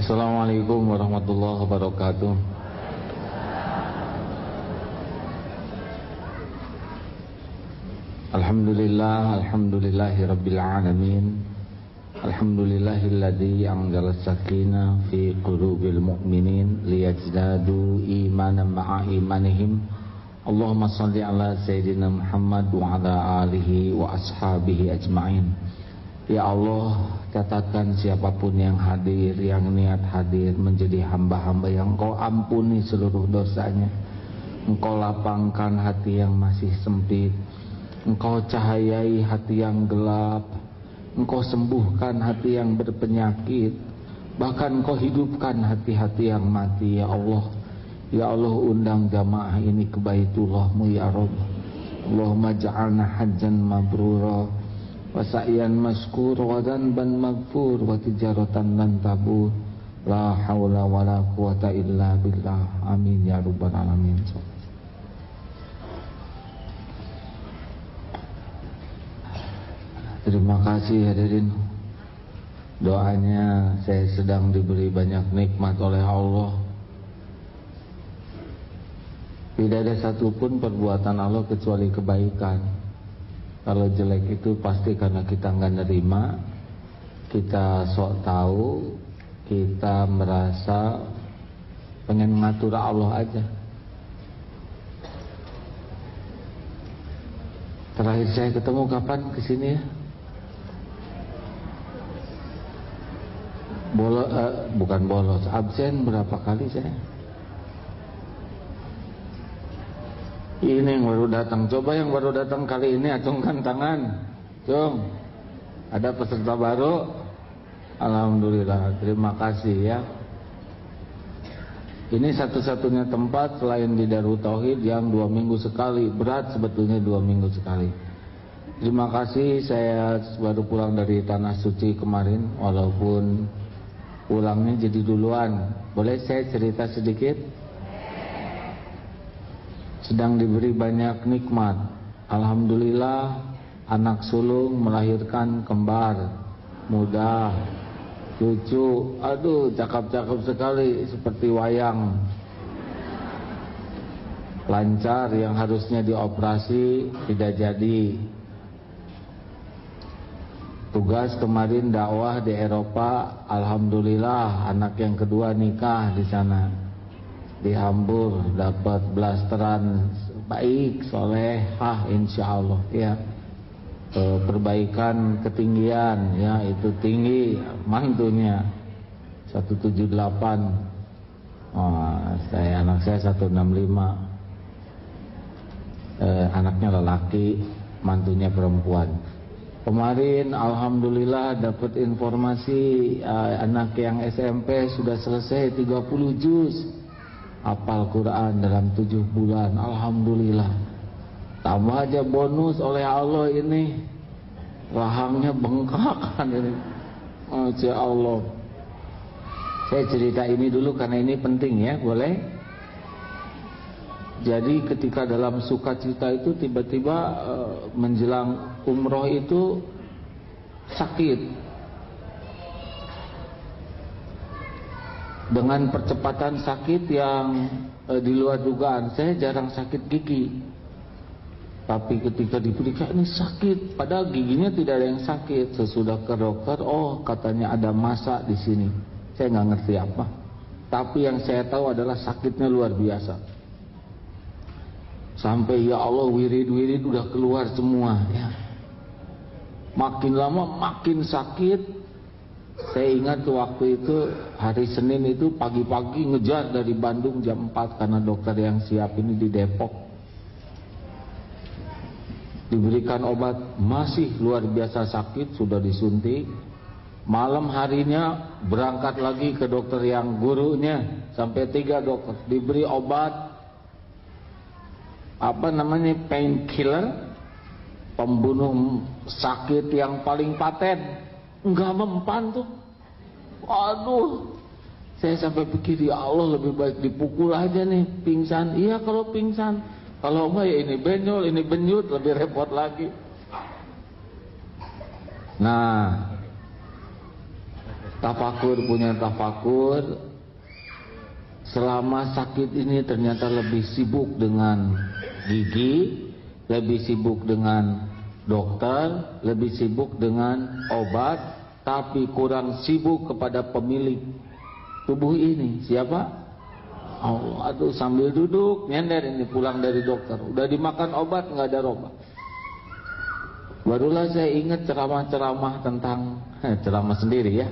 Assalamualaikum warahmatullahi wabarakatuh. Alhamdulillahi rabbil alamin. Alhamdulillahilladzi anzala as-sakinah fi qulubil mu'minin liyazdadu imanan ma'a imanihim. Allahumma shalli ala sayyidina Muhammad wa ala alihi wa ashabihi ajma'in. Ya Allah, katakan siapapun yang hadir, yang niat hadir menjadi hamba-hamba yang Engkau ampuni seluruh dosanya. Engkau lapangkan hati yang masih sempit, Engkau cahayai hati yang gelap, Engkau sembuhkan hati yang berpenyakit, bahkan Engkau hidupkan hati-hati yang mati. Ya Allah, ya Allah, undang jamaah ini ke Baitullah-Mu ya Rabb. Allahumma ja'alna hajjan mabrura wa sa'yan mashkur wa dhanban maghfur wa tijaratan lan tabur. La haula wa la quwata illa billah. Amin ya rabbal alamin. Terima kasih hadirin. Doanya saya sedang diberi banyak nikmat oleh Allah. Tidak ada satupun perbuatan Allah kecuali kebaikan. Kalau jelek itu pasti karena kita nggak nerima, kita sok tahu, kita merasa pengen ngatur Allah aja. Terakhir saya ketemu kapan kesini ya? Bukan bolos, absen berapa kali saya? Ini yang baru datang. Coba yang baru datang kali ini acungkan tangan. Cung, ada peserta baru? Alhamdulillah, terima kasih ya. Ini satu-satunya tempat selain di Darut Tauhid yang 2 minggu sekali. Berat sebetulnya 2 minggu sekali. Terima kasih, saya baru pulang dari Tanah Suci kemarin. Walaupun pulangnya jadi duluan. Boleh saya cerita sedikit? Sedang diberi banyak nikmat. Alhamdulillah, anak sulung melahirkan kembar muda, cucu, aduh cakep-cakep sekali, seperti wayang. Lancar, yang harusnya dioperasi tidak jadi. Tugas kemarin dakwah di Eropa, alhamdulillah anak yang kedua nikah di sana. Di Hamburg dapat blasteran baik, solehah insyaallah ya. Perbaikan ketinggian ya, itu tinggi mantunya 178. Anak saya 165. Anaknya lelaki, mantunya perempuan. Kemarin alhamdulillah dapat informasi anak yang SMP sudah selesai 30 juz. Hafal Quran dalam 7 bulan. Alhamdulillah. Tambah aja bonus oleh Allah ini. Rahangnya bengkak kan ini. Masya Allah. Saya cerita ini dulu karena ini penting ya, boleh? Jadi ketika dalam sukacita itu tiba-tiba menjelang umroh itu sakit. Dengan percepatan sakit yang di luar dugaan. Saya jarang sakit gigi, tapi ketika diperiksa ini sakit, padahal giginya tidak ada yang sakit. Sesudah ke dokter, oh katanya ada massa di sini. Saya nggak ngerti apa, tapi yang saya tahu adalah sakitnya luar biasa. Sampai ya Allah, wirid-wirid udah keluar semua ya. Makin lama makin sakit. Saya ingat waktu itu hari Senin itu pagi-pagi ngejar dari Bandung jam 4 karena dokter yang siap ini di Depok. Diberikan obat, masih luar biasa sakit, sudah disuntik. Malam harinya berangkat lagi ke dokter yang gurunya, sampai 3 dokter. Diberi obat apa namanya, painkiller, pembunuh sakit yang paling paten. Enggak mempan tuh. Aduh, saya sampai pikir ya Allah, lebih baik dipukul aja nih, pingsan. Iya kalau pingsan, kalau enggak ya ini benjol, ini benyut, lebih repot lagi. Nah, Tafakur punya tafakur, selama sakit ini ternyata lebih sibuk dengan gigi, lebih sibuk dengan dokter, lebih sibuk dengan obat, tapi kurang sibuk kepada pemilik tubuh ini. Siapa? Allah. Aduh, sambil duduk nyender ini pulang dari dokter, udah dimakan obat nggak ada obat. Barulah saya ingat ceramah-ceramah tentang ceramah sendiri ya.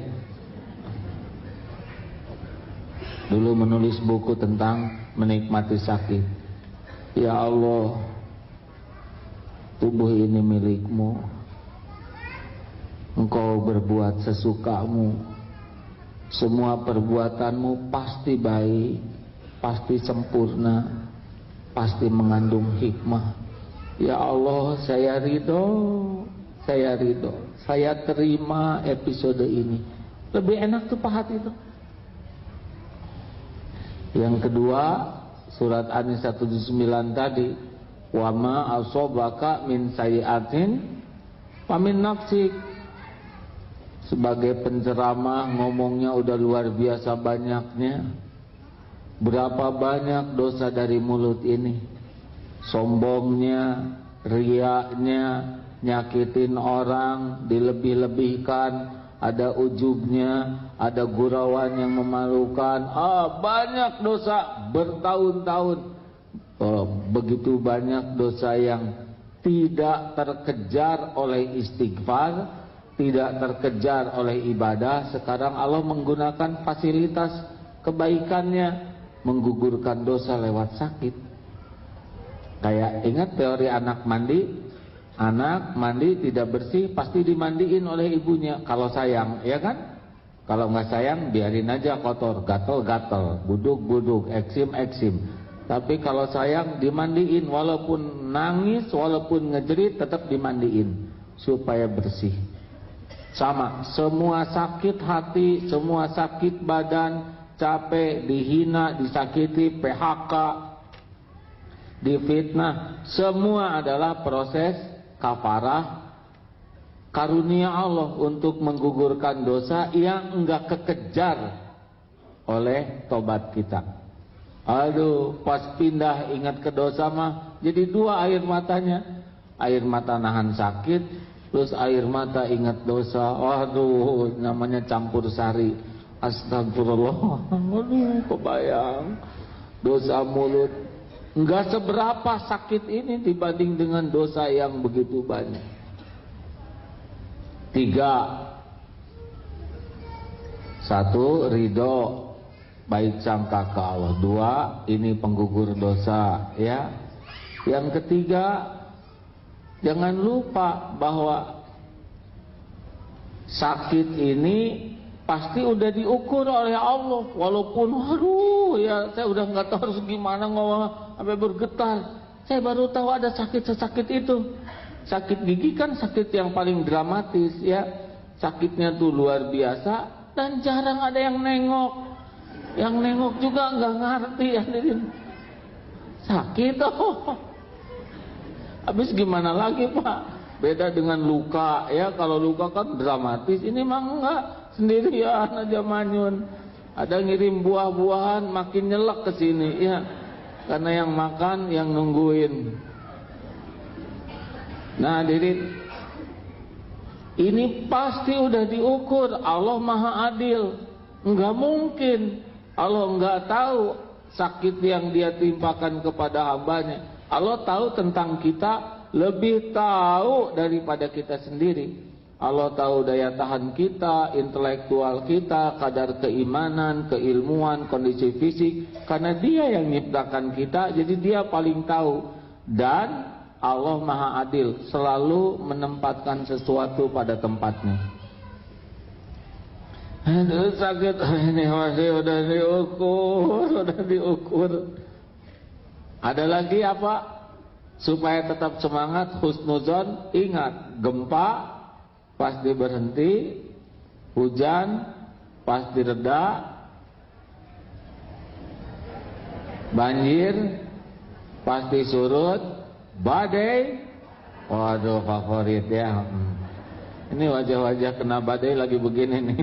Dulu menulis buku tentang menikmati sakit. Ya Allah, tubuh ini milikmu. Engkau berbuat sesukamu. Semua perbuatanmu pasti baik, pasti sempurna, pasti mengandung hikmah. Ya Allah, saya ridho, saya terima episode ini. Lebih enak tuh pahat itu. Yang kedua, surat An-Nisa 79 tadi, wa ma asobaka min sayyi'atin fa min nafsik. Sebagai penceramah ngomongnya udah luar biasa banyaknya. Berapa banyak dosa dari mulut ini? Sombongnya, riaknya, nyakitin orang, dilebih-lebihkan, ada ujubnya, ada gurauan yang memalukan, banyak dosa bertahun-tahun. Begitu banyak dosa yang tidak terkejar oleh istighfar, tidak terkejar oleh ibadah. Sekarang Allah menggunakan fasilitas kebaikannya, menggugurkan dosa lewat sakit. Kayak ingat teori anak mandi. Anak mandi tidak bersih pasti dimandiin oleh ibunya kalau sayang, ya kan? Kalau nggak sayang biarin aja kotor, gatel-gatel, buduk-buduk, eksim-eksim. Tapi kalau sayang dimandiin, walaupun nangis, walaupun ngejerit tetap dimandiin supaya bersih. Sama, semua sakit hati, semua sakit badan, capek, dihina, disakiti, PHK, difitnah, semua adalah proses kafarah karunia Allah untuk menggugurkan dosa yang enggak kekejar oleh tobat kita. Aduh, pas pindah ingat ke dosa mah jadi dua air matanya. Air mata nahan sakit, terus air mata ingat dosa. Waduh, namanya campur sari. Astagfirullah. Aduh, kebayang dosa mulut. Enggak seberapa sakit ini dibanding dengan dosa yang begitu banyak. 3. 1. Ridho, baik sangka ke Allah. 2. Ini penggugur dosa, ya. Yang ketiga, jangan lupa bahwa sakit ini pasti udah diukur oleh Allah. Walaupun aduh ya saya udah nggak tahu harus gimana ngomong sampai bergetar. Saya baru tahu ada sakit sesakit itu. Sakit gigi kan sakit yang paling dramatis ya. Sakitnya tuh luar biasa dan jarang ada yang nengok. Yang nengok juga nggak ngerti ya. Sakit oh. Habis gimana lagi Pak? Beda dengan luka ya. Kalau luka kan dramatis, ini mah enggak. Sendirian aja manyun. Ada ngirim buah-buahan makin nyelak ke sini ya. Karena yang makan yang nungguin. Nah, diri ini pasti udah diukur. Allah Maha Adil. Enggak mungkin Allah enggak tahu sakit yang dia timpakan kepada hambanya. Allah tahu tentang kita, lebih tahu daripada kita sendiri. Allah tahu daya tahan kita, intelektual kita, kadar keimanan, keilmuan, kondisi fisik. Karena dia yang menciptakan kita, jadi dia paling tahu. Dan Allah Maha Adil, selalu menempatkan sesuatu pada tempatnya. Aduh sakit, ini masih udah diukur. Ada lagi apa? Supaya tetap semangat, husnuzon, ingat, gempa pasti berhenti, hujan pasti reda, banjir pasti surut, badai, waduh favorit ya. Ini wajah-wajah kena badai lagi begini nih.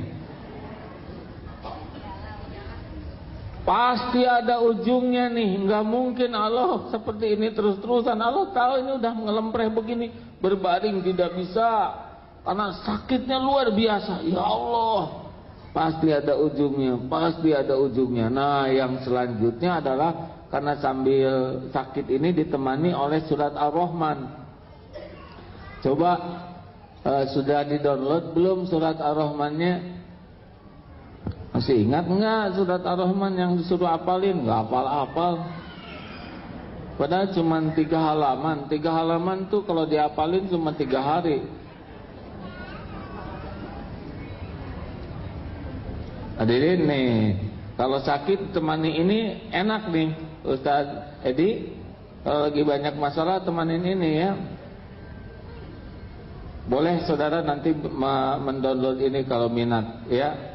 Pasti ada ujungnya nih. Nggak mungkin Allah seperti ini terus-terusan. Allah tahu ini udah ngelempreh begini, berbaring tidak bisa karena sakitnya luar biasa. Ya Allah, pasti ada ujungnya, pasti ada ujungnya. Nah, yang selanjutnya adalah karena sambil sakit ini ditemani oleh surat Ar-Rahman. Coba sudah di-download belum surat Ar-Rahmannya? Masih ingat enggak surat Ar-Rahman yang disuruh hafalin? Enggak hafal-hafal. Padahal cuma 3 halaman. 3 halaman tuh kalau dihafalin cuma 3 hari. Hadirin nih, kalau sakit temani ini enak nih Ustaz Edi. Kalau lagi banyak masalah temanin ini ya. Boleh saudara nanti mendownload ini kalau minat ya.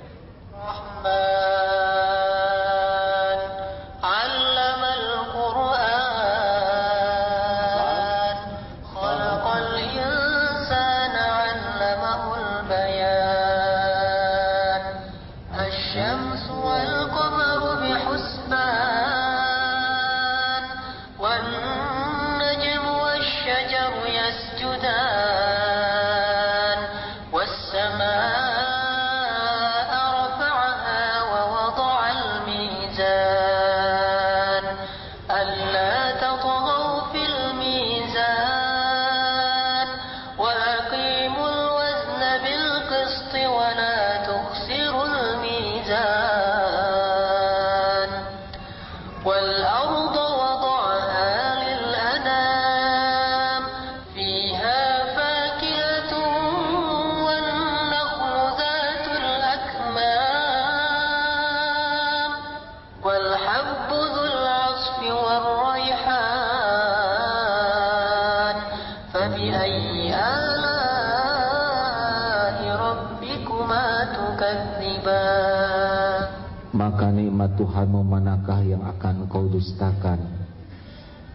Maka nikmat Tuhanmu manakah yang akan kau dustakan?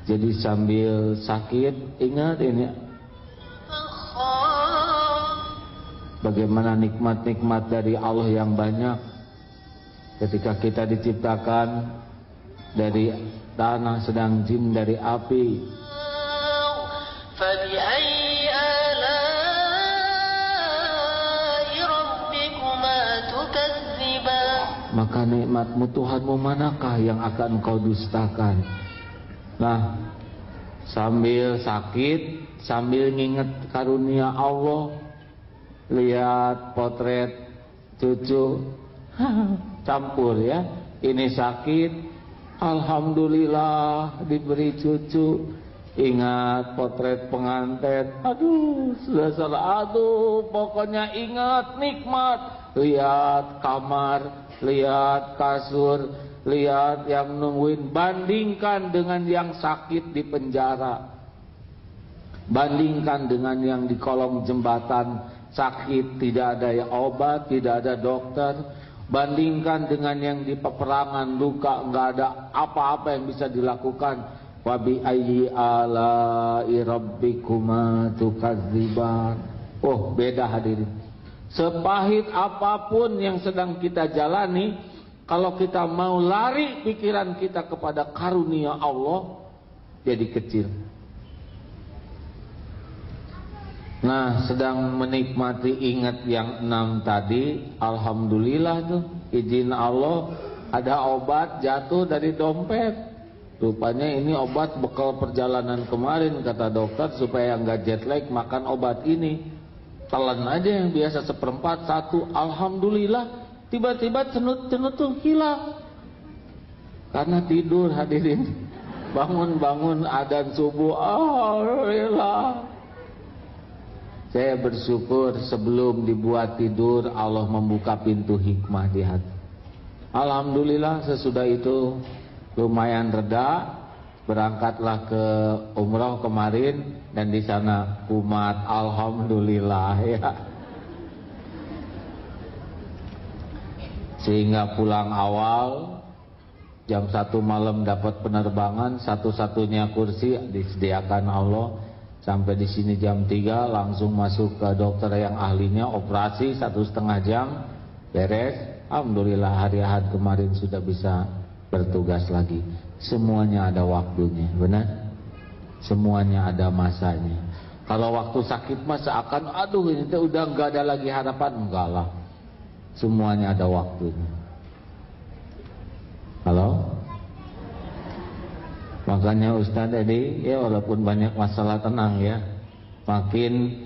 Jadi sambil sakit ingat ini, bagaimana nikmat-nikmat dari Allah yang banyak. Ketika kita diciptakan dari tanah, sedang jin dari api. Maka nikmatmu Tuhanmu manakah yang akan kau dustakan? Nah, sambil sakit, sambil nginget karunia Allah, lihat potret cucu, campur ya. Ini sakit, alhamdulillah diberi cucu. Ingat potret pengantin, aduh sudah salah, aduh pokoknya ingat nikmat. Lihat kamar, lihat kasur, lihat yang nungguin. Bandingkan dengan yang sakit di penjara, bandingkan dengan yang di kolong jembatan sakit, tidak ada obat, tidak ada dokter. Bandingkan dengan yang di peperangan luka, nggak ada apa-apa yang bisa dilakukan. Wa bi ayyi ala'i rabbikuma tukadziban. Oh, beda hadirin. Sepahit apapun yang sedang kita jalani, kalau kita mau lari pikiran kita kepada karunia Allah, jadi kecil. Nah, sedang menikmati, ingat yang 6 tadi, alhamdulillah tuh, izin Allah, ada obat jatuh dari dompet. Rupanya ini obat bekal perjalanan kemarin, kata dokter, supaya nggak jet lag makan obat ini. Telan aja yang biasa 1/4, 1, alhamdulillah. Tiba-tiba cenut-cenut tuh hilang. Karena tidur hadirin. Bangun-bangun adzan subuh, alhamdulillah. Saya bersyukur sebelum dibuat tidur Allah membuka pintu hikmah di hati. Alhamdulillah sesudah itu lumayan reda. Berangkatlah ke umroh kemarin dan di sana kumat, alhamdulillah ya. Sehingga pulang awal jam 1 malam dapat penerbangan, satu-satunya kursi disediakan Allah. Sampai di sini jam 3 langsung masuk ke dokter yang ahlinya, operasi 1,5 jam beres. Alhamdulillah hari Ahad kemarin sudah bisa bertugas lagi. Semuanya ada waktunya, benar? Semuanya ada masanya. Kalau waktu sakit mah seakan aduh ini udah nggak ada lagi harapan, enggak lah. Semuanya ada waktunya. Halo? Makanya Ustaz tadi ya walaupun banyak masalah tenang ya. Makin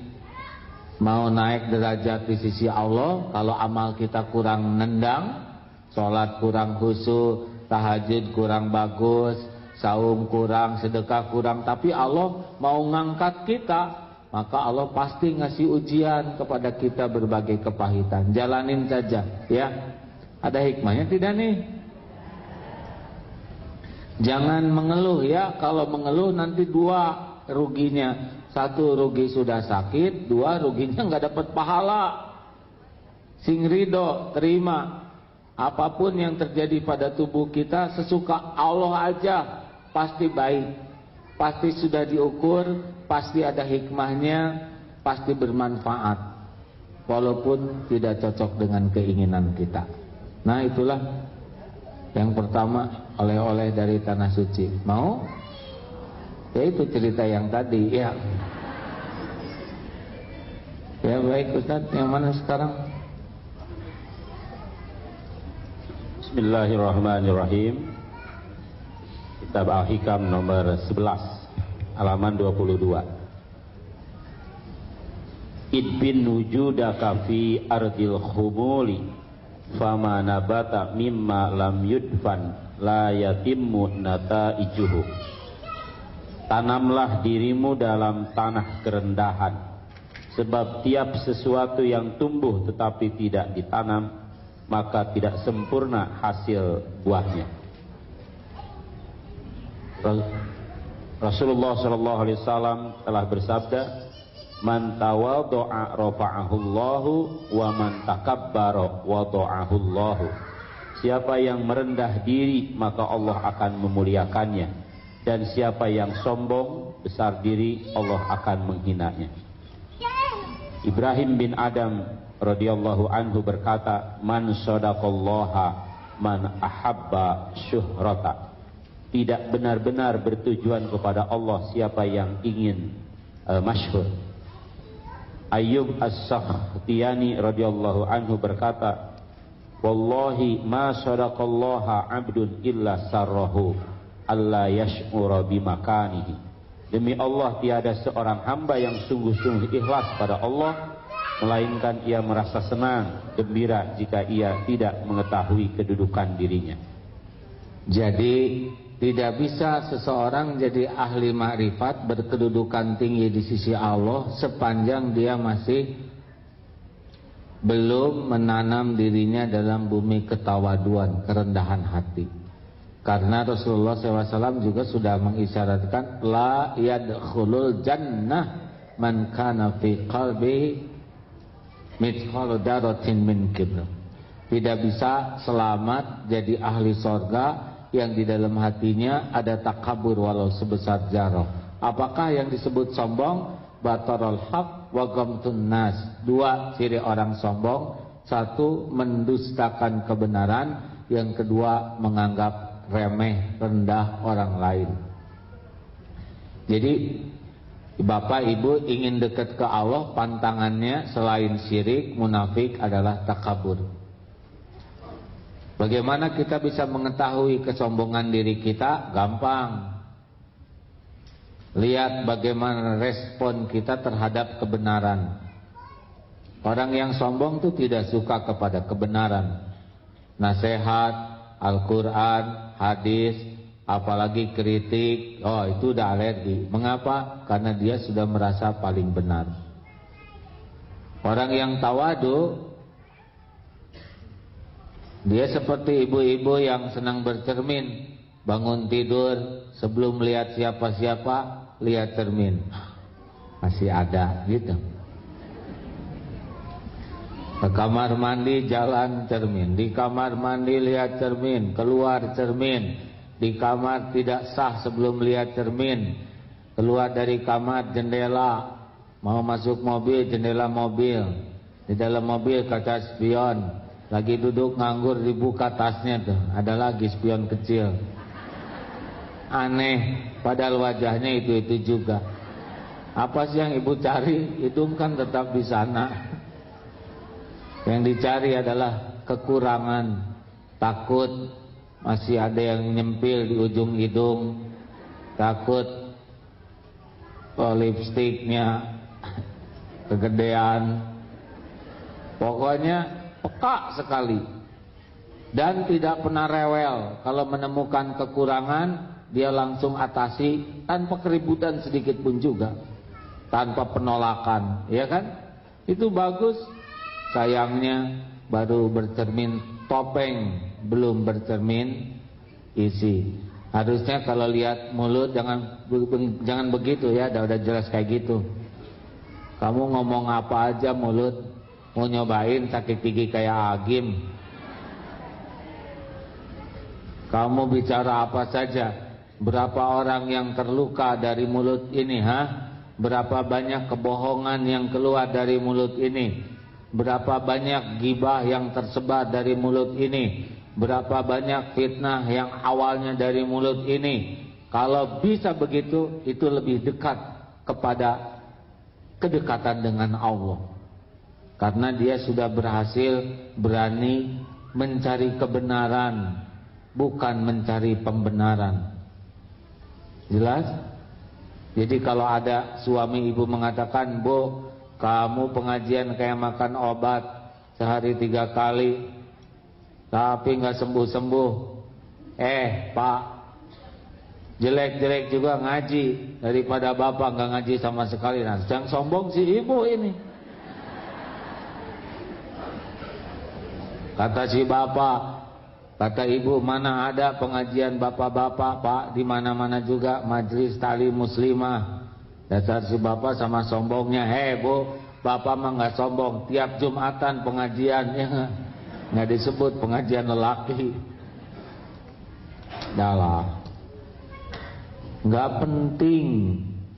mau naik derajat di sisi Allah, kalau amal kita kurang nendang, sholat kurang khusyuk, tahajud kurang bagus, saum kurang, sedekah kurang, tapi Allah mau ngangkat kita, maka Allah pasti ngasih ujian kepada kita berbagai kepahitan. Jalanin saja ya. Ada hikmahnya tidak nih? Jangan mengeluh ya. Kalau mengeluh nanti dua ruginya. Satu, rugi sudah sakit. Dua, ruginya nggak dapat pahala. Sing ridho, terima. Apapun yang terjadi pada tubuh kita sesuka Allah aja, pasti baik, pasti sudah diukur, pasti ada hikmahnya, pasti bermanfaat, walaupun tidak cocok dengan keinginan kita. Nah itulah yang pertama, oleh-oleh dari tanah suci. Mau? Ya itu cerita yang tadi ya. Ya baik Ustaz, yang mana sekarang? Bismillahirrahmanirrahim. Kitab Al-Hikam nomor 11 halaman 22. Idbin wujudaka fi ardil khumuli fama nabata mimma lam yudfan la yatimmu nataijuhu. Tanamlah dirimu dalam tanah kerendahan, sebab tiap sesuatu yang tumbuh tetapi tidak ditanam, maka tidak sempurna hasil buahnya. Rasulullah sallallahu alaihi wasallam telah bersabda, "Man tawaddo'a rafa'ahullahu wa man takabbara wada'ahullahu." Siapa yang merendah diri maka Allah akan memuliakannya, dan siapa yang sombong besar diri Allah akan menghinanya. Ibrahim bin Adam radhiyallahu anhu berkata, "Man sadaqallaha man ahabba syuhrata." Tidak benar-benar bertujuan kepada Allah siapa yang ingin masyhur. Ayyub As-Sakhtiyani radhiyallahu anhu berkata, "Wallahi ma sadaqallaha 'abdun illa sarrahu alla yash'ura bimakanihi." Demi Allah, tiada seorang hamba yang sungguh-sungguh ikhlas pada Allah melainkan ia merasa senang, gembira jika ia tidak mengetahui kedudukan dirinya. Jadi tidak bisa seseorang jadi ahli makrifat berkedudukan tinggi di sisi Allah sepanjang dia masih belum menanam dirinya dalam bumi ketawaduan, kerendahan hati. Karena Rasulullah SAW juga sudah mengisyaratkan, la yadkhulul jannah man kana fi qalbihi mithqalu dzarratin min kibr. Tidak bisa selamat jadi ahli sorga yang di dalam hatinya ada takabur walau sebesar zarah. Apakah yang disebut sombong? Batarul haq wa ghamtun nas. Dua ciri orang sombong. Satu, mendustakan kebenaran. Yang kedua, menganggap remeh, rendah orang lain. Jadi Bapak Ibu ingin dekat ke Allah, pantangannya selain syirik, munafik adalah takabur. Bagaimana kita bisa mengetahui kesombongan diri kita? Gampang. Lihat bagaimana respon kita terhadap kebenaran. Orang yang sombong itu tidak suka kepada kebenaran. Nasihat, Al-Quran, hadis, apalagi kritik, oh itu udah alergi. Mengapa? Karena dia sudah merasa paling benar. Orang yang tawadu, dia seperti ibu-ibu yang senang bercermin. Bangun tidur, sebelum melihat siapa-siapa, lihat cermin. Masih ada gitu. Ke kamar mandi, jalan cermin. Di kamar mandi lihat cermin. Keluar cermin. Di kamar tidak sah sebelum lihat cermin. Keluar dari kamar, jendela. Mau masuk mobil, jendela mobil. Di dalam mobil kaca spion. Lagi duduk nganggur, dibuka tasnya tuh, ada lagi spion kecil. Aneh, padahal wajahnya itu juga. Apa sih yang ibu cari? Hidung kan tetap di sana. Yang dicari adalah kekurangan. Takut masih ada yang nyempil di ujung hidung. Takut lipstiknya kegedean. Pokoknya peka sekali dan tidak pernah rewel. Kalau menemukan kekurangan, dia langsung atasi tanpa keributan sedikit pun juga, tanpa penolakan, ya kan? Itu bagus. Sayangnya baru bercermin topeng, belum bercermin isi. Harusnya kalau lihat mulut jangan begitu ya, udah jelas kayak gitu. Kamu ngomong apa aja mulut, mau nyobain sakit gigi kayak Agim. Kamu bicara apa saja. Berapa orang yang terluka dari mulut ini, Berapa banyak kebohongan yang keluar dari mulut ini. Berapa banyak gibah yang tersebar dari mulut ini. Berapa banyak fitnah yang awalnya dari mulut ini. Kalau bisa begitu, itu lebih dekat kepada kedekatan dengan Allah. Karena dia sudah berhasil berani mencari kebenaran, bukan mencari pembenaran. Jelas? Jadi kalau ada suami ibu mengatakan, Bu, kamu pengajian kayak makan obat, sehari 3 kali, tapi gak sembuh-sembuh. Pak, jelek-jelek juga ngaji, daripada bapak gak ngaji sama sekali. Nah, yang sombong si ibu ini. Kata si bapak, kata ibu, mana ada pengajian bapak-bapak, Pak, di mana-mana juga majelis tali muslimah. Dasar si bapak sama sombongnya. Bu, bapak mah nggak sombong, tiap Jumatan pengajiannya nggak disebut pengajian lelaki. Dalah, nggak penting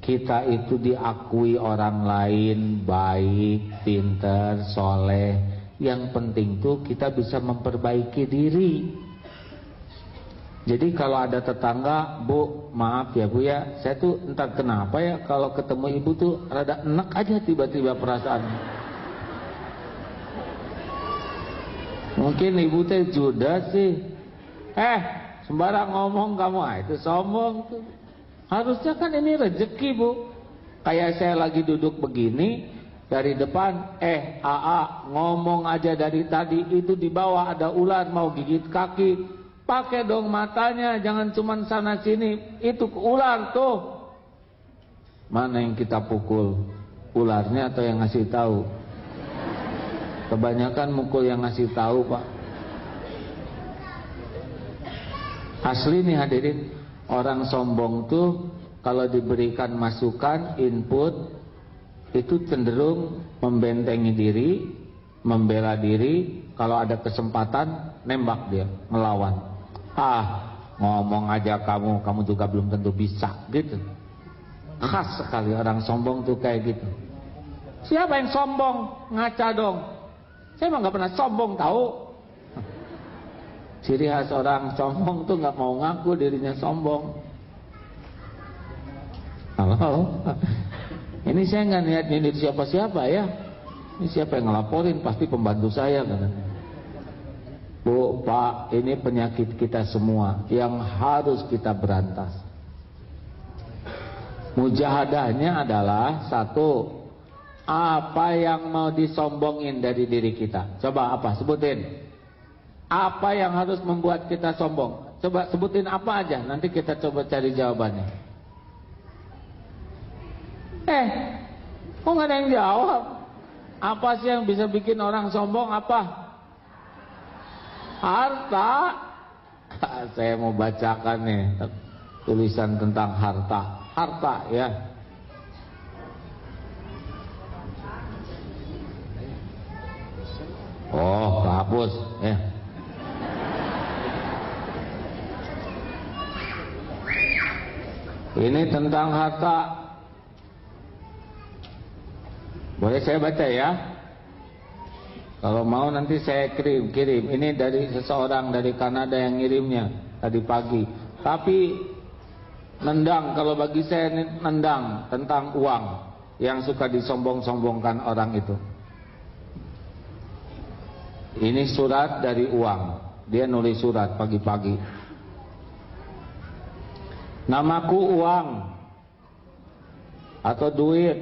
kita itu diakui orang lain baik, pinter, soleh. Yang penting tuh kita bisa memperbaiki diri. Jadi kalau ada tetangga, Bu, maaf ya Bu ya, saya tuh entah kenapa ya kalau ketemu ibu tuh rada enak aja tiba-tiba perasaan. Mungkin ibu teh judes sih. Sembarang ngomong kamu, itu sombong tuh. Harusnya kan ini rezeki, Bu. Kayak saya lagi duduk begini, dari depan, AA ngomong aja dari tadi, itu di bawah ada ular mau gigit kaki, pakai dong matanya, jangan cuman sana sini, itu ular tuh. Mana yang kita pukul, ularnya atau yang ngasih tahu? Kebanyakan mukul yang ngasih tahu, Pak. Asli nih hadirin, orang sombong tuh kalau diberikan masukan, input, itu cenderung membentengi diri, membela diri. Kalau ada kesempatan, nembak dia, melawan. Ngomong aja kamu juga belum tentu bisa, gitu. Khas sekali orang sombong tuh kayak gitu. Siapa yang sombong? Ngaca dong. Saya emang gak pernah sombong, tahu. Ciri khas orang sombong tuh gak mau ngaku dirinya sombong. Halo. Ini saya nggak niat nyindir siapa-siapa ya. Ini siapa yang ngelaporin? Pasti pembantu saya kan. Bu, Pak, ini penyakit kita semua yang harus kita berantas. Mujahadahnya adalah satu, apa yang mau disombongin dari diri kita? Coba apa? Sebutin. Apa yang harus membuat kita sombong? Coba sebutin apa aja. Nanti kita coba cari jawabannya. Kok gak ada yang jawab? Apa sih yang bisa bikin orang sombong? Apa? Harta. Saya mau bacakan nih tulisan tentang harta. Harta ya. Kehapus ya. Ini tentang harta. Boleh saya baca ya? Kalau mau nanti saya kirim. Ini dari seseorang dari Kanada yang ngirimnya tadi pagi. Tapi nendang, kalau bagi saya nendang tentang uang yang suka disombong-sombongkan orang itu. Ini surat dari uang. Dia nulis surat pagi-pagi. Namaku uang atau duit.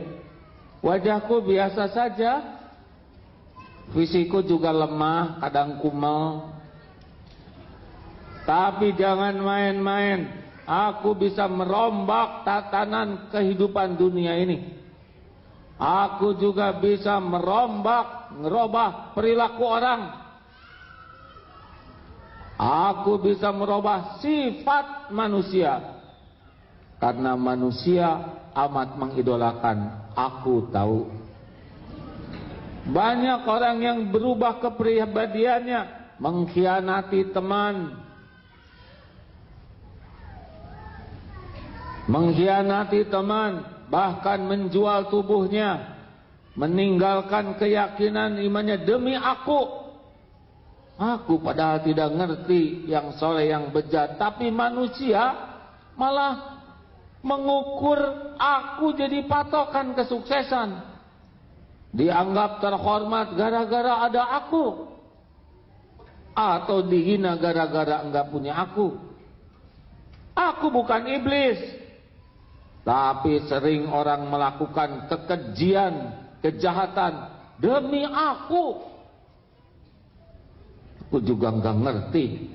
Wajahku biasa saja. Fisikku juga lemah, kadang kumel. Tapi jangan main-main. Aku bisa merombak tatanan kehidupan dunia ini. Aku juga bisa merubah perilaku orang. Aku bisa merubah sifat manusia. Karena manusia amat mengidolakan. Aku tahu. Banyak orang yang berubah kepribadiannya, mengkhianati teman, bahkan menjual tubuhnya, meninggalkan keyakinan imannya demi aku. Aku padahal tidak ngerti yang soleh yang bejat, tapi manusia malah mengukur aku jadi patokan kesuksesan. Dianggap terhormat gara-gara ada aku, atau dihina gara-gara enggak punya aku. Aku bukan iblis, tapi sering orang melakukan kekejian, kejahatan demi aku. Aku juga enggak ngerti.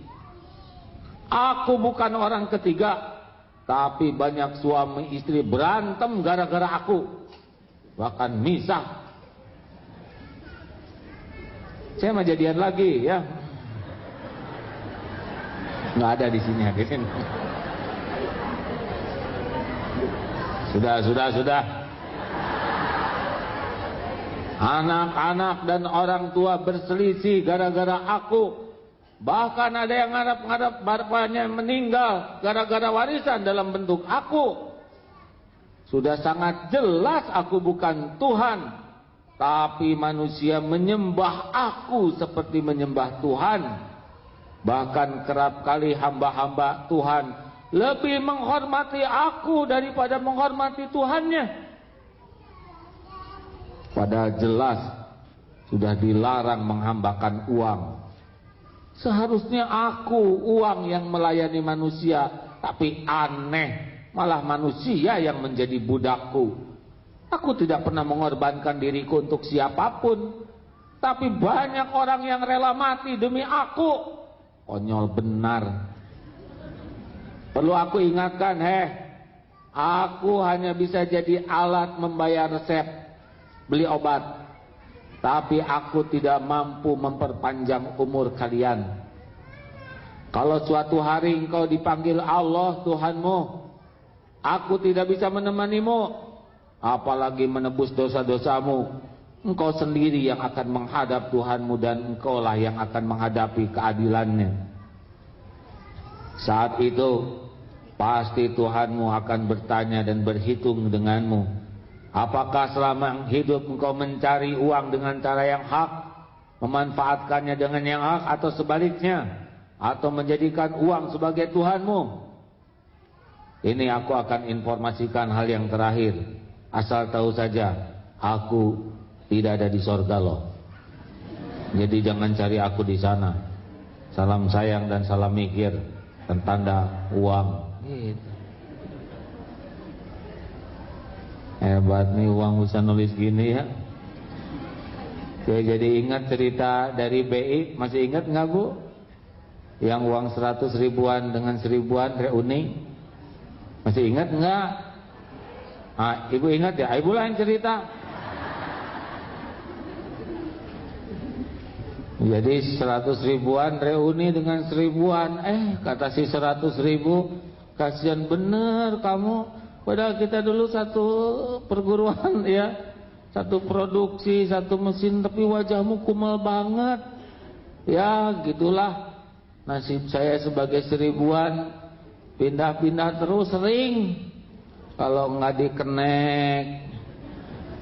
Aku bukan orang ketiga, tapi banyak suami istri berantem gara-gara aku, bahkan misah. Saya mah jadian lagi ya. Nggak ada di sini hadirin. Sudah. Anak-anak dan orang tua berselisih gara-gara aku. Bahkan ada yang ngarep-ngarep bapaknya meninggal gara-gara warisan dalam bentuk aku. Sudah sangat jelas aku bukan Tuhan. Tapi manusia menyembah aku seperti menyembah Tuhan. Bahkan kerap kali hamba-hamba Tuhan lebih menghormati aku daripada menghormati Tuhannya. Padahal jelas sudah dilarang menghambakan uang. Seharusnya aku uang yang melayani manusia, tapi aneh malah manusia yang menjadi budakku. Aku tidak pernah mengorbankan diriku untuk siapapun, tapi banyak orang yang rela mati demi aku. Konyol benar. Perlu aku ingatkan, aku hanya bisa jadi alat membayar resep, beli obat, tapi aku tidak mampu memperpanjang umur kalian. Kalau suatu hari engkau dipanggil Allah Tuhanmu, aku tidak bisa menemanimu, apalagi menebus dosa-dosamu. Engkau sendiri yang akan menghadap Tuhanmu, dan engkaulah yang akan menghadapi keadilannya. Saat itu pasti Tuhanmu akan bertanya dan berhitung denganmu. Apakah selama hidup engkau mencari uang dengan cara yang hak, memanfaatkannya dengan yang hak, atau sebaliknya, atau menjadikan uang sebagai Tuhanmu? Ini aku akan informasikan hal yang terakhir. Asal tahu saja, aku tidak ada di sorga loh. Jadi jangan cari aku di sana. Salam sayang dan salam mikir dan tanda uang. Hebat nih uang bisa nulis gini ya. Saya jadi ingat cerita dari BI. Masih ingat nggak Bu? Yang uang 100 ribuan dengan 1000-an reuni. Masih ingat nggak? Ibu ingat ya? Ibu lah yang cerita. Jadi 100 ribuan reuni dengan 1000-an. Kata si 100 ribu, kasihan bener kamu. Padahal kita dulu satu perguruan ya, satu produksi, satu mesin, tapi wajahmu kumal banget. Ya gitulah nasib saya sebagai 1000-an. Pindah-pindah terus sering. Kalau nggak dikenek,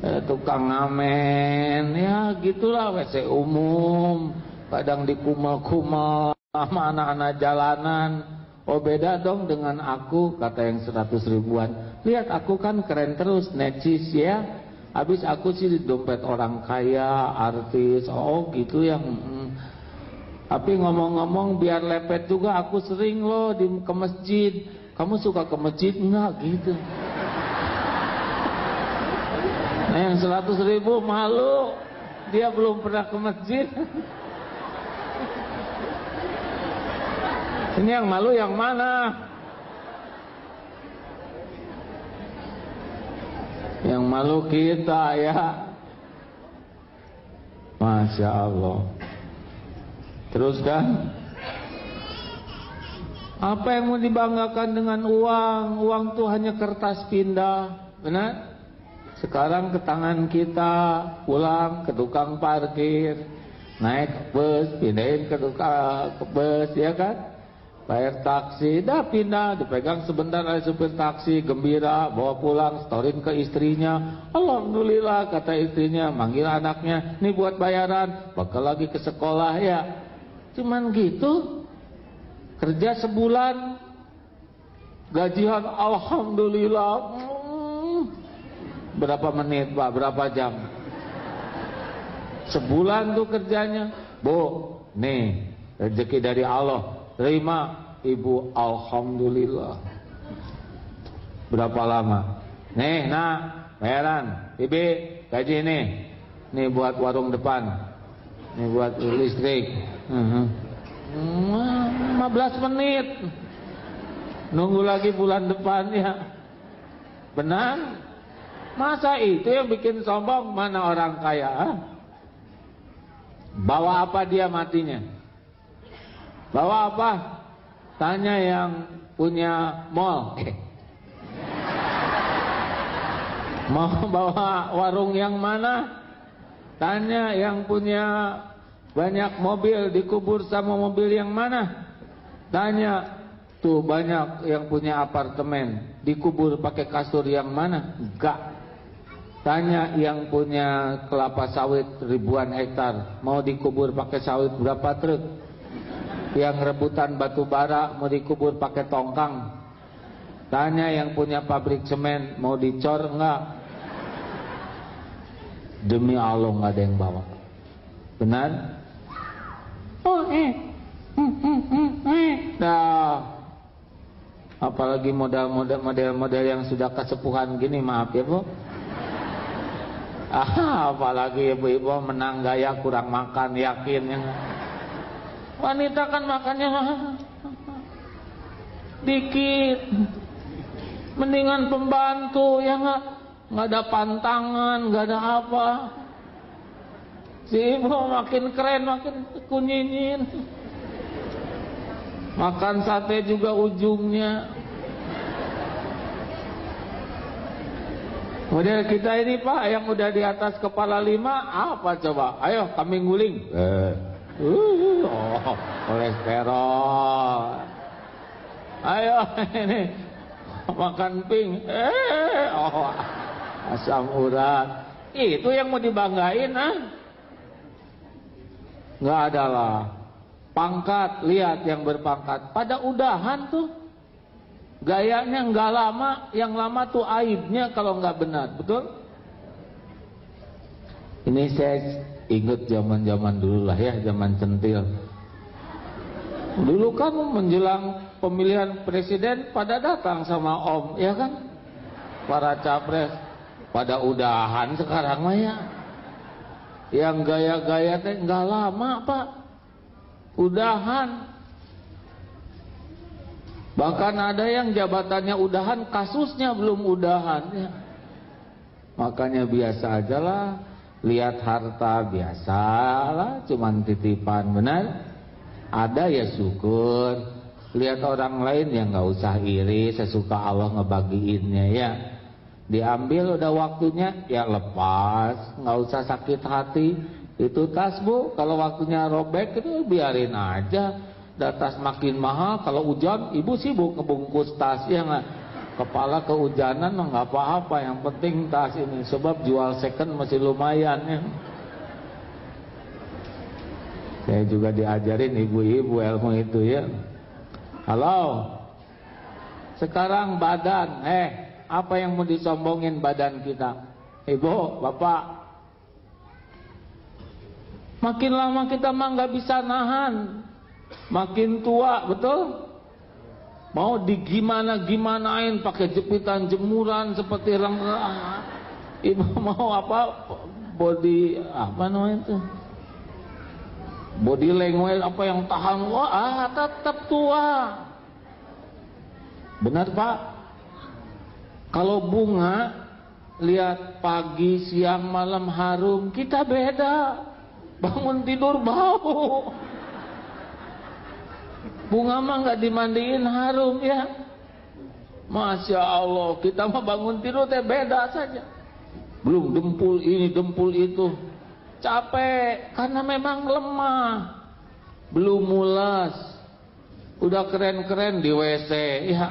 tukang ngamen, ya gitulah, WC umum, kadang dikumel-kumel sama anak-anak jalanan. Oh beda dong dengan aku, kata yang 100 ribuan. Lihat aku kan keren terus, necis ya. Habis aku sih di dompet orang kaya, artis, oh gitu yang. Tapi ngomong-ngomong biar lepet juga, aku sering loh ke masjid. Kamu suka ke masjid? Enggak gitu. Nah yang 100 ribu malu, dia belum pernah ke masjid. Ini yang malu yang mana? Yang malu kita ya. Masya Allah. Teruskan. Apa yang mau dibanggakan dengan uang? Uang itu hanya kertas pindah. Benar? Sekarang ke tangan kita, pulang ke tukang parkir, naik bus, pindahin ke tukang bus, ya kan? Bayar taksi, dah pindah, dipegang sebentar oleh supir taksi, gembira, bawa pulang, setorin ke istrinya. Alhamdulillah, kata istrinya, manggil anaknya, nih buat bayaran, bakal lagi ke sekolah ya. Cuman gitu, kerja sebulan, gajian alhamdulillah. Berapa menit Pak, berapa jam? Sebulan tuh kerjanya. Bu, nih rezeki dari Allah, terima ibu, alhamdulillah. Berapa lama? Nih nak, bayaran, bibi, gaji nih. Nih buat warung depan, nih buat listrik. 15 menit. Nunggu lagi bulan depan ya. Benar? Masa itu yang bikin sombong? Mana orang kaya? Bawa apa dia matinya? Bawa apa? Tanya yang punya mall. Mau bawa warung yang mana? Tanya yang punya banyak mobil, dikubur sama mobil yang mana? Tanya tuh banyak yang punya apartemen, dikubur pakai kasur yang mana? Enggak. Tanya yang punya kelapa sawit ribuan hektar, mau dikubur pakai sawit berapa truk? Yang rebutan batu bara mau dikubur pakai tongkang. Tanya yang punya pabrik semen, mau dicor enggak? Demi Allah enggak ada yang bawa. Benar? Oh Nah, apalagi model yang sudah kesepuhan gini, maaf ya Bu. Apalagi ibu-ibu menang gaya kurang makan, yakin ya. Wanita kan makannya dikit, mendingan pembantu ya nggak ada pantangan, nggak ada apa. Si ibu makin keren, makin kunyinyin. Makan sate juga ujungnya. Model kita ini Pak, yang udah di atas kepala 5, apa coba? Ayo kambing guling. Kolesterol. Ayo ini makan pink. Asam urat. Itu yang mau dibanggain Nggak ada lah. Pangkat, lihat yang berpangkat. Pada udahan tuh. Gayanya nggak lama, yang lama tuh aibnya kalau nggak benar, betul? Ini saya ingat zaman dulu lah ya, zaman centil. Dulu kan menjelang pemilihan presiden pada datang sama Om, ya kan? Para capres pada udahan sekarang mah ya. Yang gaya-gaya teh nggak lama Pak, udahan. Bahkan ada yang jabatannya udahan, kasusnya belum udahan ya. Makanya biasa aja lah, lihat harta biasalah, cuman titipan, benar? Ada ya syukur, lihat orang lain ya nggak usah iri, sesuka Allah ngebagiinnya ya. Diambil udah waktunya ya lepas, nggak usah sakit hati. Itu tas Bu, kalau waktunya robek itu biarin aja. Tas makin mahal, kalau hujan ibu sibuk ngebungkus tas ya nggak? kepala kehujanan nggak apa-apa, yang penting tas ini, sebab jual second masih lumayan ya. Saya juga diajarin ibu-ibu ilmu itu ya. Halo, sekarang badan, apa yang mau disombongin badan kita? Ibu, bapak, makin lama kita mah nggak bisa nahan, makin tua, betul? Mau digimana-gimanain pakai jepitan jemuran seperti ibu mau apa? Body apa namanya itu? Body language apa yang tahan? Wah, tetap tua. Benar Pak? Kalau bunga lihat pagi, siang, malam harum, kita beda. Bangun tidur bau. Bunga mah nggak dimandiin harum ya. Masya Allah, kita mah bangun tidur teh beda saja. Belum dempul ini, dempul itu. Capek karena memang lemah. Belum mulas. Udah keren-keren di WC ya.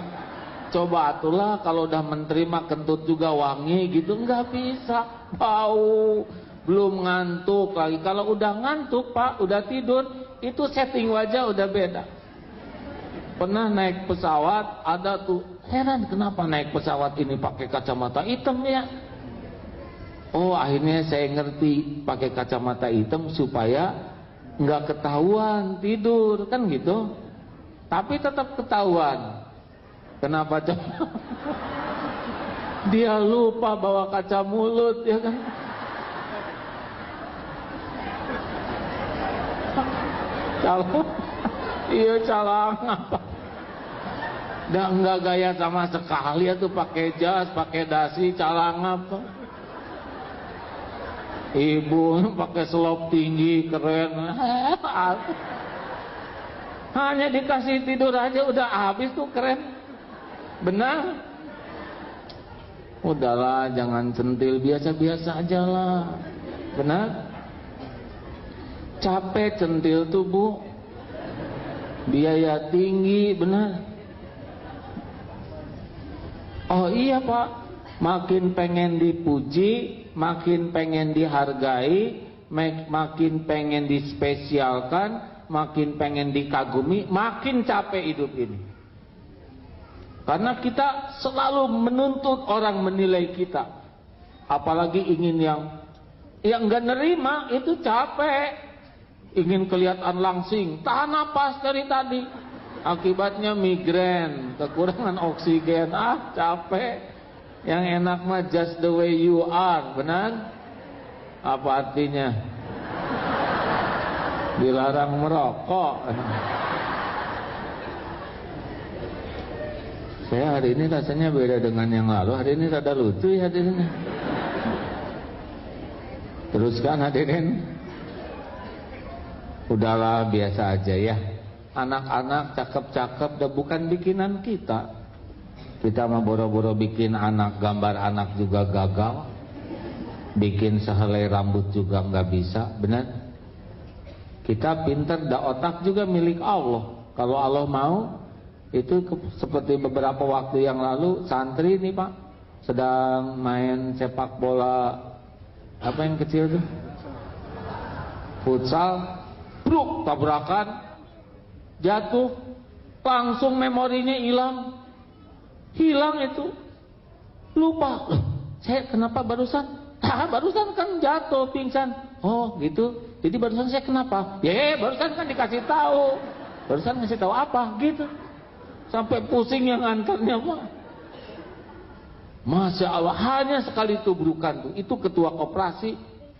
Coba atulah kalau udah menteri mah kentut juga wangi gitu, nggak bisa, bau. Belum ngantuk lagi. Kalau udah ngantuk Pak, udah tidur, itu setting wajah udah beda. Pernah naik pesawat, ada tuh, heran kenapa naik pesawat ini pakai kacamata hitam ya. Oh, akhirnya saya ngerti, pakai kacamata hitam supaya nggak ketahuan tidur kan gitu. Tapi tetap ketahuan. Kenapa coba? Dia lupa bawa kaca mulut ya kan. Calang, iya calang apa? Enggak gaya sama sekali ya tuh, pakai jas, pakai dasi, calang apa? Ibu pakai selop tinggi keren. Hanya dikasih tidur aja udah habis tuh keren. Benar? Udahlah, jangan centil, biasa-biasa aja lah. Benar? Capek centil tuh Bu, biaya tinggi, benar? Oh iya Pak, makin pengen dipuji, makin pengen dihargai, makin pengen dispesialkan, makin pengen dikagumi, makin capek hidup ini. Karena kita selalu menuntut orang menilai kita, apalagi ingin yang nggak nerima, itu capek. Ingin kelihatan langsing, tahan napas dari tadi, akibatnya migrain, kekurangan oksigen, capek. Yang enak mah just the way you are, benar? Apa artinya? Dilarang merokok. Saya hari ini rasanya beda dengan yang lalu. Hari ini rada lucu ya hadirin. Teruskan hadirin. Udahlah, biasa aja ya. Anak-anak cakep-cakep udah bukan bikinan kita. Kita mah boro-boro bikin anak, gambar anak juga gagal. Bikin sehelai rambut juga nggak bisa, benar? Kita pinter, otak juga milik Allah. Kalau Allah mau, itu seperti beberapa waktu yang lalu santri nih Pak sedang main sepak bola, apa yang kecil tuh, futsal, bruk, tabrakan, jatuh, langsung memorinya hilang itu, lupa. Saya kenapa barusan? Barusan kan jatuh pingsan. Oh gitu. Jadi barusan saya kenapa? Barusan kan dikasih tahu. Barusan ngasih tahu apa? Gitu. Sampai pusing yang antarnya Pak. Masya Allah, hanya sekali tubrukan tuh, itu ketua koperasi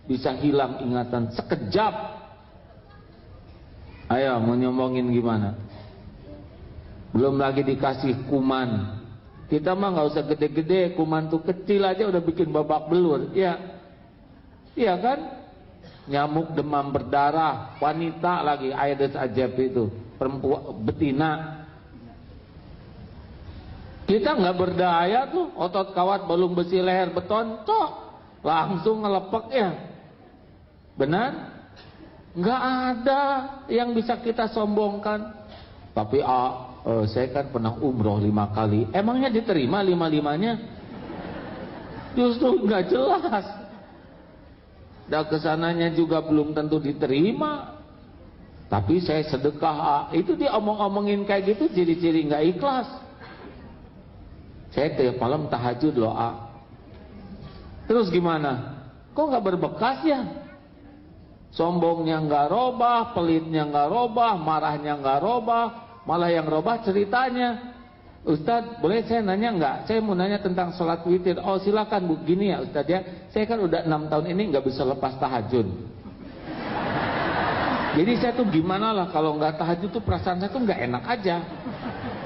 bisa hilang ingatan sekejap. Ayo, mau nyombongin gimana? Belum lagi dikasih kuman. Kita mah nggak usah gede-gede, kuman tuh kecil aja udah bikin babak belur. Iya kan? Nyamuk demam berdarah, wanita lagi, Aedes aegypti itu, perempuan betina. Kita nggak berdaya tuh, otot kawat balung besi leher beton, langsung ngelepek ya. Benar? Nggak ada yang bisa kita sombongkan. Tapi saya kan pernah umroh 5 kali. Emangnya diterima 5-5-nya? Justru nggak jelas. Dan kesananya juga belum tentu diterima. Tapi saya sedekah. Itu dia omong-omongin kayak gitu, ciri-ciri nggak ikhlas. Saya tiap malam tahajud loh. Terus gimana? Kok nggak berbekas ya? Sombongnya nggak robah, pelitnya nggak robah, marahnya nggak robah, malah yang robah ceritanya. Ustadz, boleh saya nanya nggak? Saya mau nanya tentang sholat witir. Oh silakan Bu, gini ya Ustadz ya. Saya kan udah 6 tahun ini nggak bisa lepas tahajud. Jadi saya tuh gimana lah kalau nggak tahajud tuh perasaan saya tuh nggak enak aja.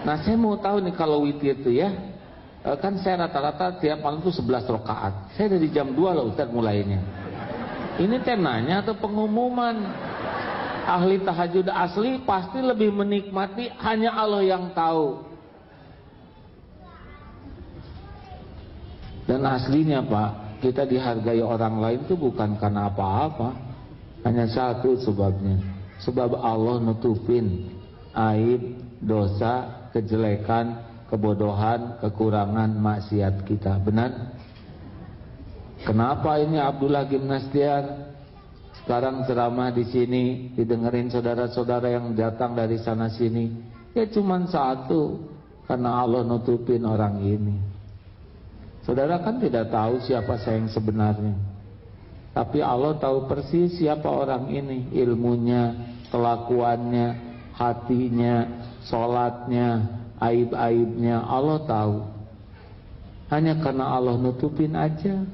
Nah saya mau tahu nih kalau witir tuh ya, kan saya rata-rata tiap malam tuh 11 rakaat. Saya dari jam 2 loh Ustadz mulainya. Ini nanya atau pengumuman? Ahli tahajud asli pasti lebih menikmati, hanya Allah yang tahu. Dan aslinya Pak, kita dihargai orang lain itu bukan karena apa-apa. Hanya satu sebabnya. Sebab Allah nutupin aib, dosa, kejelekan, kebodohan, kekurangan, maksiat kita. Benar? Kenapa ini Abdullah Gimnastiar sekarang ceramah di sini, didengerin saudara-saudara yang datang dari sana sini? Ya cuman satu, karena Allah nutupin orang ini. Saudara kan tidak tahu siapa saya yang sebenarnya, tapi Allah tahu persis siapa orang ini. Ilmunya, kelakuannya, hatinya, sholatnya, aib-aibnya Allah tahu. Hanya karena Allah nutupin aja.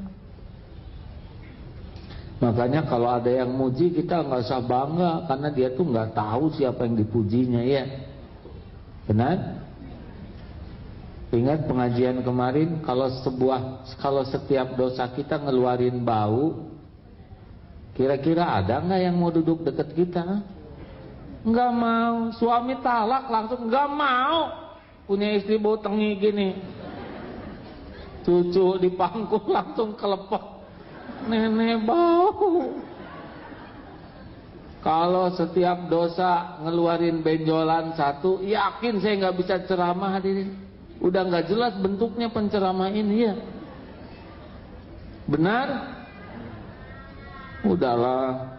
Makanya kalau ada yang muji kita nggak usah bangga, karena dia tuh nggak tahu siapa yang dipujinya, ya. Benar? Ingat pengajian kemarin, kalau setiap dosa kita ngeluarin bau, kira-kira ada nggak yang mau duduk deket kita? Nggak mau. Suami talak langsung nggak mau. Punya istri bau tengi gini, cucu dipangku langsung kelepek. Nenek bau. Kalau setiap dosa ngeluarin benjolan satu, yakin saya nggak bisa ceramah hadirin. Udah nggak jelas bentuknya penceramah ini, ya. Benar? Udahlah,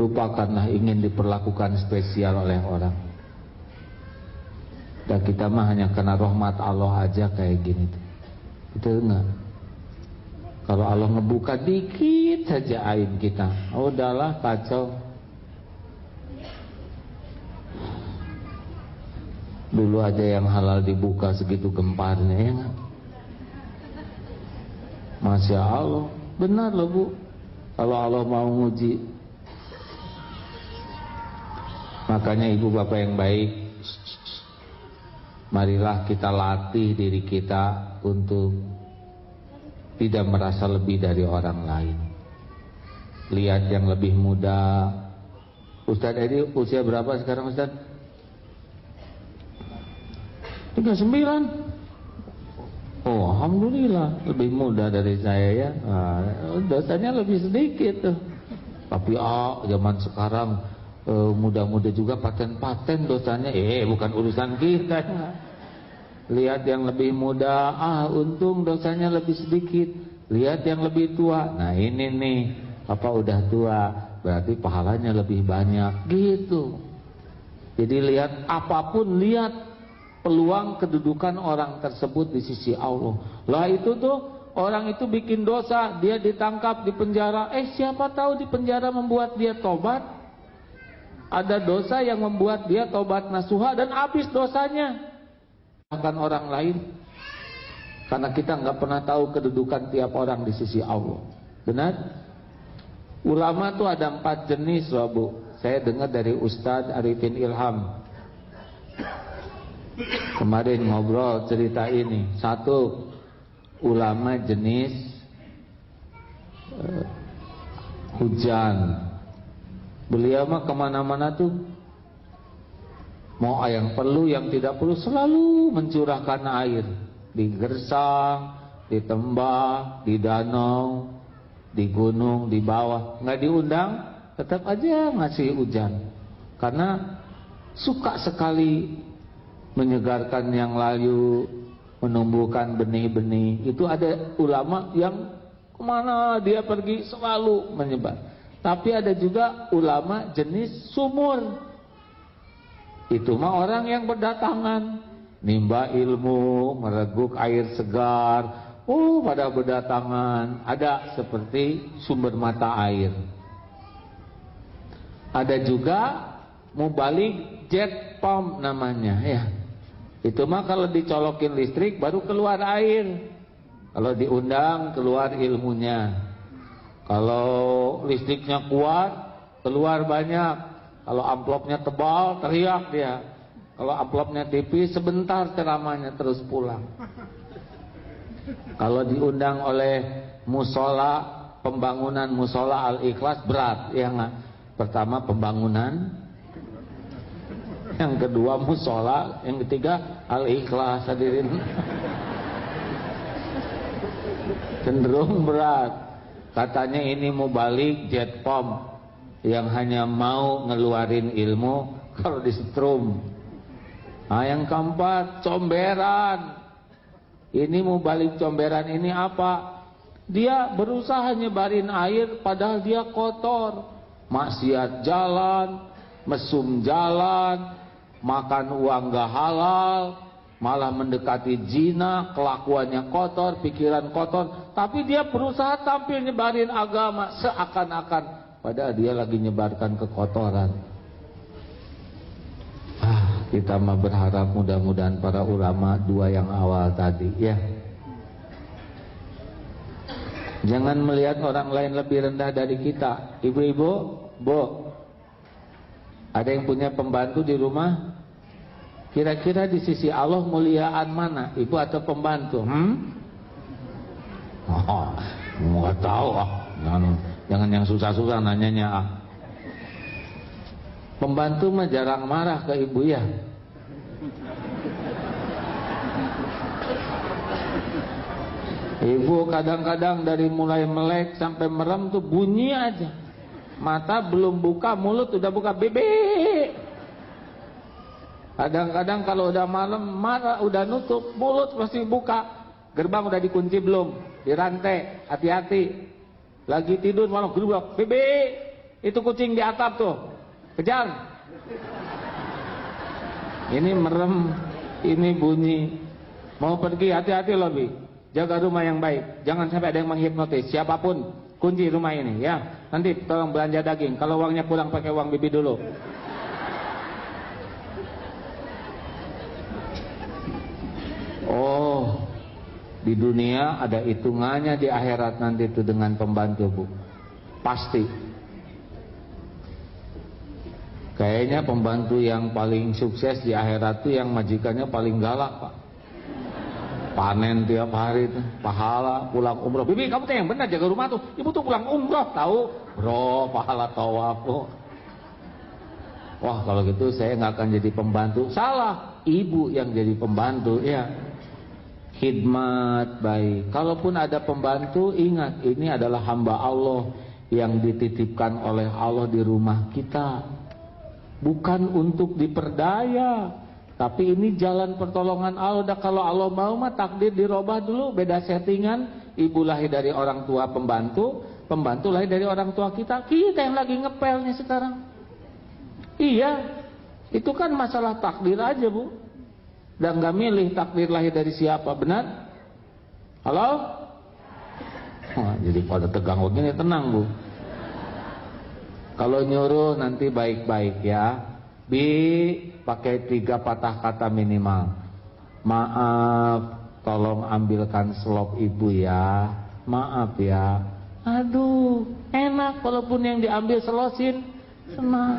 lupakanlah ingin diperlakukan spesial oleh orang. Dan kita mah hanya karena rahmat Allah aja kayak gini. Itu enggak. Kalau Allah ngebuka dikit saja aib kita, udahlah kacau. Dulu aja yang halal dibuka segitu gemparnya, ya nggak? Masya Allah, benar loh Bu. Kalau Allah mau nguji. Makanya ibu bapak yang baik, marilah kita latih diri kita untuk tidak merasa lebih dari orang lain. Lihat yang lebih muda. Ustadz Edi usia berapa sekarang Ustadz? 39. Oh alhamdulillah, lebih muda dari saya ya. Dosanya lebih sedikit tuh. Tapi zaman sekarang muda-muda juga paten-paten dosanya. Bukan urusan kita. Lihat yang lebih muda, untung dosanya lebih sedikit. Lihat yang lebih tua, nah ini nih, apa udah tua, berarti pahalanya lebih banyak, gitu. Jadi lihat apapun, lihat peluang kedudukan orang tersebut di sisi Allah. Lah itu tuh, orang itu bikin dosa, dia ditangkap di penjara. Siapa tahu di penjara membuat dia tobat. Ada dosa yang membuat dia tobat nasuha dan habis dosanya. Akan orang lain, karena kita nggak pernah tahu kedudukan tiap orang di sisi Allah. Benar? Ulama tuh ada 4 jenis loh Bu. Saya dengar dari Ustadz Arifin Ilham kemarin ngobrol cerita ini. 1, ulama jenis hujan. Beliau mah kemana-mana tuh, mau yang perlu, yang tidak perlu, selalu mencurahkan air. Di gersang, di tembah, di danau, di gunung, di bawah. Nggak diundang, tetap aja ngasih hujan. Karena suka sekali menyegarkan yang layu, menumbuhkan benih-benih. Itu ada ulama yang kemana dia pergi selalu menyebar. Tapi ada juga ulama jenis sumur. Itu mah orang yang berdatangan, nimba ilmu, mereguk air segar. Pada berdatangan. Ada seperti sumber mata air. Ada juga mubalik jet pump namanya ya. Itu mah kalau dicolokin listrik baru keluar air. Kalau diundang keluar ilmunya. Kalau listriknya kuat keluar banyak. Kalau amplopnya tebal teriak dia. Kalau amplopnya tipis sebentar ceramahnya terus pulang. Kalau diundang oleh musola, pembangunan musola Al-Ikhlas berat ya enggak? Pertama pembangunan, yang kedua musola, yang ketiga Al-Ikhlas, hadirin. Cenderung berat. Katanya ini mau balik jet pump yang hanya mau ngeluarin ilmu kalau disetrum. Yang keempat comberan. Ini mau balik comberan ini apa? Dia berusaha nyebarin air padahal dia kotor. Maksiat jalan, mesum jalan, makan uang gak halal, malah mendekati zina, kelakuannya kotor, pikiran kotor. Tapi dia berusaha tampil nyebarin agama seakan-akan padahal dia lagi nyebarkan kekotoran. Kita mah berharap mudah-mudahan para ulama dua yang awal tadi ya. Jangan melihat orang lain lebih rendah dari kita. Ibu-ibu, Bu, ada yang punya pembantu di rumah? Kira-kira di sisi Allah muliaan mana, ibu atau pembantu? Nggak tahu Jangan yang susah-susah nanyanya Pembantu mah jarang marah ke ibu ya. Ibu kadang-kadang dari mulai melek sampai merem tuh bunyi aja. Mata belum buka, mulut udah buka bebek. Kadang-kadang kalau udah malam marah udah nutup, mulut masih buka. Gerbang udah dikunci belum? Dirantai, hati-hati. Lagi tidur malam gerbang, bebek. Itu kucing di atap tuh. Kejar. Ini merem, ini bunyi. Mau pergi hati-hati loh Bi. Jaga rumah yang baik. Jangan sampai ada yang menghipnotis. Siapapun kunci rumah ini ya. Nanti tolong belanja daging. Kalau uangnya kurang pakai uang Bibi dulu. Oh, di dunia ada hitungannya, di akhirat nanti itu dengan pembantu Bu. Pasti. Kayaknya pembantu yang paling sukses di akhirat itu yang majikannya paling galak Pak. Panen tiap hari tuh, pahala, pulang umroh. Bibi kamu tuh yang benar jaga rumah tuh. Ibu tuh pulang umroh tahu, bro, pahala tawaf. Wah kalau gitu saya nggak akan jadi pembantu. Salah, ibu yang jadi pembantu ya. Khidmat baik. Kalaupun ada pembantu, ingat ini adalah hamba Allah yang dititipkan oleh Allah di rumah kita. Bukan untuk diperdaya, tapi ini jalan pertolongan Allah. Kalau Allah mau mah takdir dirubah dulu, beda settingan. Ibu lahir dari orang tua pembantu, pembantu lahir dari orang tua kita. Kita yang lagi ngepelnya sekarang. Iya, itu kan masalah takdir aja Bu. Dan gak milih takdir lahir dari siapa, benar? Halo? Jadi pada tegang begini, tenang Bu. Kalau nyuruh nanti baik-baik ya. Bi, pakai 3 patah kata minimal. Maaf, tolong ambilkan slop ibu ya. Maaf ya. Aduh, enak walaupun yang diambil selosin. Senang.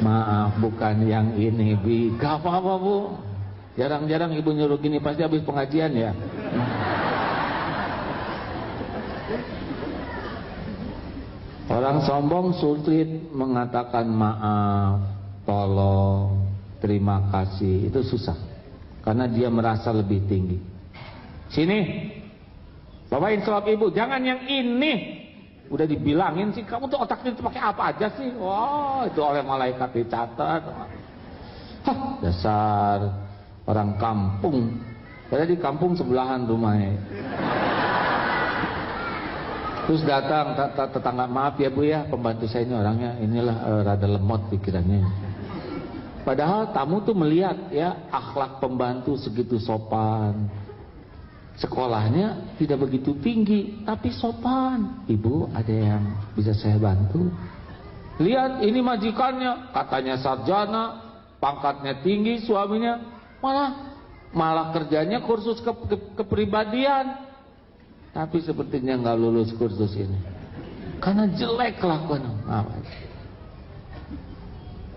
Maaf, bukan yang ini Bi. Gak apa-apa Bu. Jarang-jarang ibu nyuruh gini, pasti habis pengajian ya. Orang sombong sulit mengatakan maaf, tolong, terima kasih. Itu susah. Karena dia merasa lebih tinggi. Sini, bawain slop ibu. Jangan yang ini. Udah dibilangin sih, kamu tuh otaknya itu pakai apa aja sih? Wah, itu oleh malaikat dicatat. Hah, dasar orang kampung. Padahal di kampung sebelahan rumahnya. Terus datang tetangga, maaf ya Bu ya, pembantu saya ini orangnya inilah rada lemot pikirannya. Padahal tamu tuh melihat ya akhlak pembantu segitu sopan. Sekolahnya tidak begitu tinggi, tapi sopan. Ibu, ada yang bisa saya bantu? Lihat, ini majikannya, katanya sarjana, pangkatnya tinggi, suaminya malah kerjanya kursus kepribadian. Tapi sepertinya nggak lulus kursus ini, karena jelek kelakuan.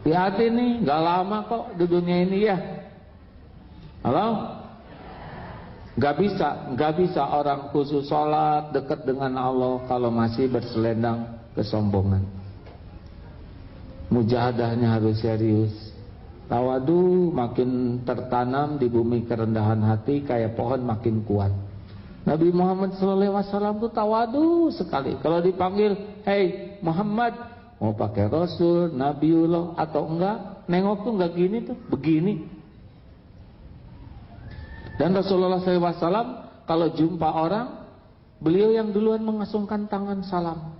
Hati-hati nih, nggak lama kok di dunia ini ya. Halo? Gak bisa orang khusus sholat dekat dengan Allah kalau masih berselendang kesombongan. Mujahadahnya harus serius. Tawadu makin tertanam di bumi kerendahan hati, kayak pohon makin kuat. Nabi Muhammad SAW itu tawadu sekali. Kalau dipanggil, hei Muhammad, mau pakai Rasul, Nabiullah atau enggak, nengok tuh enggak gini tuh, begini. Dan Rasulullah SAW kalau jumpa orang, beliau yang duluan mengasungkan tangan salam,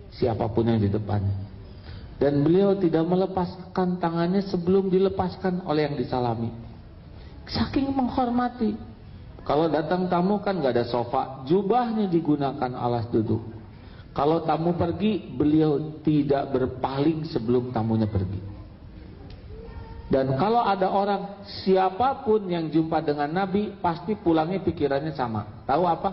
siapapun yang di depannya. Dan beliau tidak melepaskan tangannya sebelum dilepaskan oleh yang disalami. Saking menghormati. Kalau datang tamu kan gak ada sofa, jubahnya digunakan alas duduk. Kalau tamu pergi, beliau tidak berpaling sebelum tamunya pergi. Dan kalau ada orang, siapapun yang jumpa dengan Nabi, pasti pulangnya pikirannya sama. Tahu apa?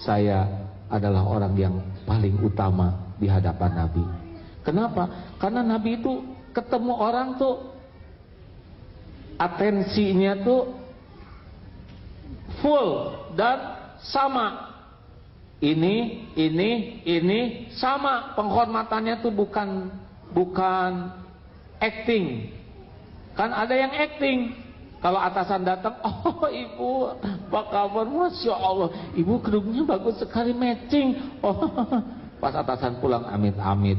Saya adalah orang yang paling utama di hadapan Nabi. Kenapa? Karena Nabi itu ketemu orang tuh, atensinya tuh full dan sama. Ini sama. Penghormatannya tuh bukan acting. Kan ada yang acting. Kalau atasan datang, oh ibu, apa kabar? Masya Allah, ibu kerudungnya bagus sekali, matching. Oh, pas atasan pulang, amit-amit.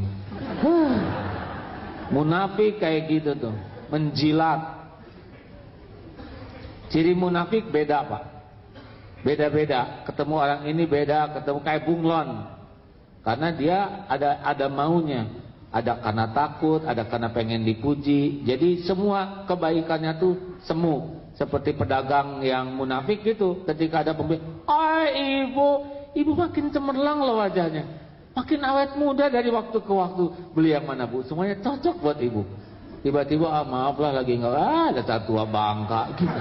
Munafik kayak gitu tuh, menjilat. Ciri munafik beda Pak, beda-beda. Ketemu orang ini beda, ketemu kayak bunglon. Karena dia ada maunya. Ada karena takut, ada karena pengen dipuji. Jadi semua kebaikannya tuh semu. Seperti pedagang yang munafik gitu. Ketika ada pembeli, ibu makin cemerlang loh wajahnya, makin awet muda dari waktu ke waktu. Beli yang mana Bu? Semuanya cocok buat ibu. Tiba-tiba maaf lah lagi nggak ada satu tua bangka gitu.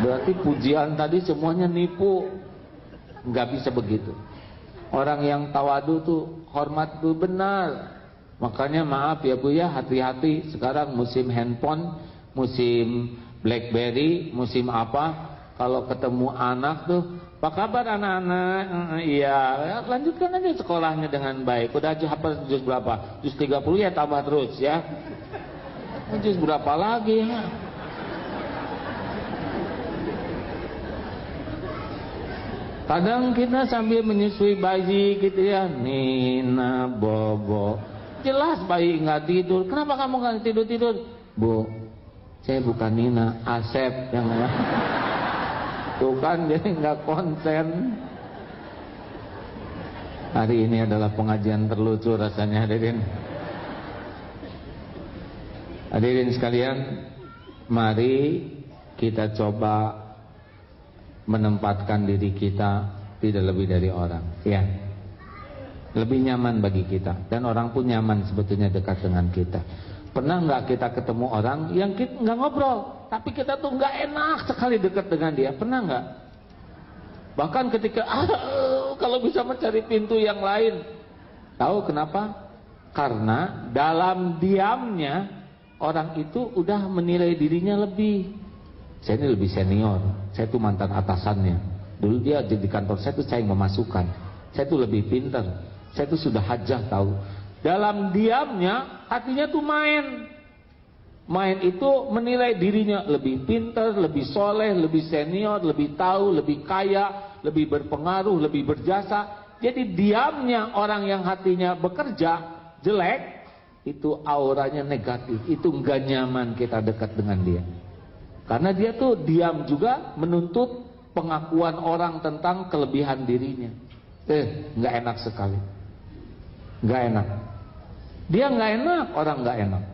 Berarti pujian tadi semuanya nipu. Nggak bisa begitu. Orang yang tawadu tuh hormat tuh benar. Makanya maaf ya Bu ya, hati-hati. Sekarang musim handphone, musim BlackBerry, musim apa. Kalau ketemu anak tuh, apa kabar anak-anak? Iya, lanjutkan aja sekolahnya dengan baik. Udah hafal juz berapa? Juz 30 ya, tambah terus ya. Juz berapa lagi ya? Kadang kita sambil menyusui bayi gitu ya, Nina, Bobo. Jelas bayi nggak tidur. Kenapa kamu nggak tidur? Bu, saya bukan Nina, Asep yang tuh kan jadi nggak konsen. Hari ini adalah pengajian terlucu rasanya hadirin. Hadirin sekalian, mari kita coba menempatkan diri kita tidak lebih dari orang, ya. Lebih nyaman bagi kita, dan orang pun nyaman sebetulnya dekat dengan kita. Pernah nggak kita ketemu orang yang kita nggak ngobrol, tapi kita tuh nggak enak sekali dekat dengan dia? Pernah nggak? Bahkan ketika kalau bisa mencari pintu yang lain. Tahu kenapa? Karena dalam diamnya orang itu udah menilai dirinya lebih. Saya ini lebih senior, saya tuh mantan atasannya. Dulu dia di kantor saya tuh saya yang memasukkan. Saya tuh lebih pintar. Saya tuh sudah hajah tahu. Dalam diamnya hatinya tuh main. Main itu menilai dirinya lebih pintar, lebih soleh, lebih senior, lebih tahu, lebih kaya, lebih berpengaruh, lebih berjasa. Jadi diamnya orang yang hatinya bekerja jelek, itu auranya negatif, itu enggak nyaman kita dekat dengan dia. Karena dia tuh diam juga menuntut pengakuan orang tentang kelebihan dirinya. Enggak enak sekali. Enggak enak. Dia enggak enak, orang enggak enak.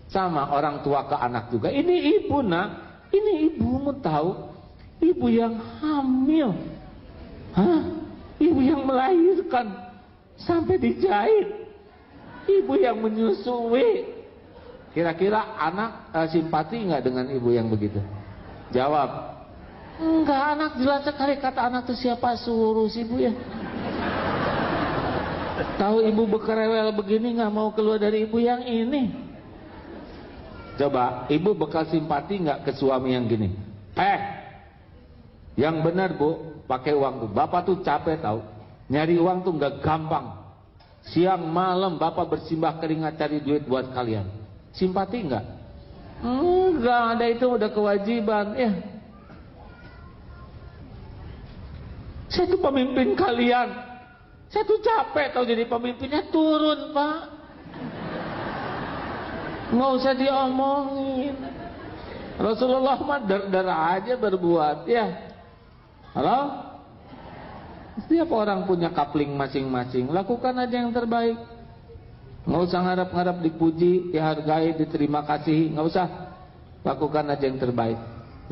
Sama orang tua ke anak juga. Ini ibu nak, ini ibumu tahu, ibu yang hamil. Hah? Ibu yang melahirkan sampai dijahit, ibu yang menyusui. Kira-kira anak simpati nggak dengan ibu yang begitu? Jawab, enggak. Anak jelas sekali kata anak itu, siapa suruh si ibu ya? Tahu ibu bekerewel begini nggak mau keluar dari ibu yang ini. Coba ibu bekal simpati nggak ke suami yang gini? Yang benar bu, pakai uang tuh. Bapak tuh capek tahu. Nyari uang tuh nggak gampang. Siang malam bapak bersimbah keringat cari duit buat kalian. Simpati nggak? Enggak ada, itu udah kewajiban. Ya. Saya tuh pemimpin kalian. Saya tuh capek tahu jadi pemimpinnya. Turun pak. Nggak usah diomongin. Rasulullah mah dar aja berbuat ya. Halo? Setiap orang punya kapling masing-masing. Lakukan aja yang terbaik. Nggak usah ngarap-ngarap dipuji, dihargai, diterima kasih. Nggak usah. Lakukan aja yang terbaik.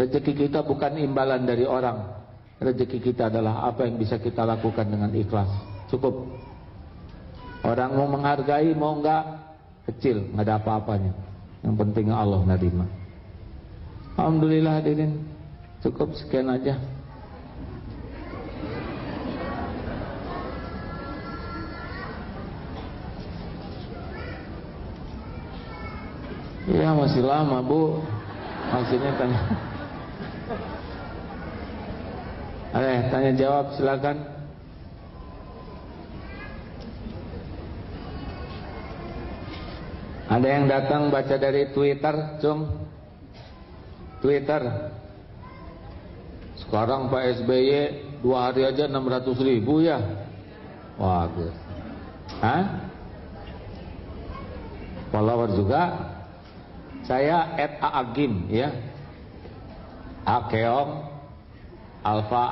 Rezeki kita bukan imbalan dari orang. Rezeki kita adalah apa yang bisa kita lakukan dengan ikhlas. Cukup. Orang mau menghargai, mau enggak, kecil, nggak ada apa-apanya. Yang penting Allah nerima. Alhamdulillah hadirin. Cukup sekian aja. Ya masih lama bu. Maksudnya tanya. Tanya jawab silakan. Ada yang datang baca dari Twitter, Cung. Twitter. Sekarang Pak SBY 2 hari aja 600.000 ya. Wah, bagus. Hah? Follower juga. Saya @aagim ya. Akeong Alfa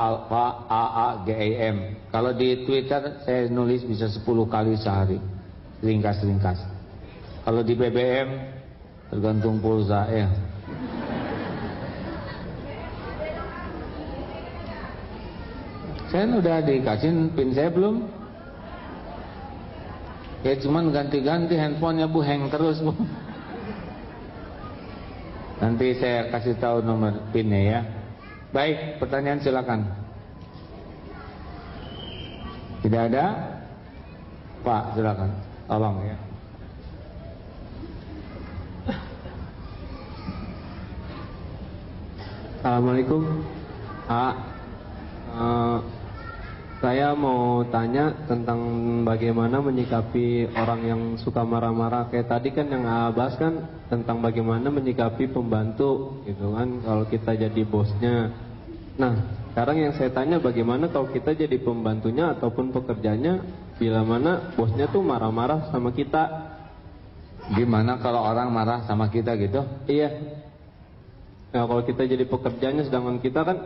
AAGAM. Kalau di Twitter saya nulis bisa 10 kali sehari. Ringkas. Kalau di BBM tergantung pulsa ya. Saya udah dikasih pin saya belum? Ya cuman ganti-ganti handphonenya bu, hang terus bu. Nanti saya kasih tahu nomor pinnya ya. Baik, pertanyaan silakan. Tidak ada? Pak, silakan. Tolong ya. Assalamualaikum. Saya mau tanya tentang bagaimana menyikapi orang yang suka marah-marah. Kayak tadi kan yang bahas kan tentang bagaimana menyikapi pembantu gitu kan, kalau kita jadi bosnya. Nah sekarang yang saya tanya, bagaimana kalau kita jadi pembantunya ataupun pekerjanya, bila mana bosnya tuh marah-marah sama kita. Gimana kalau orang marah sama kita gitu? Iya. Nah kalau kita jadi pekerjanya, sedangkan kita kan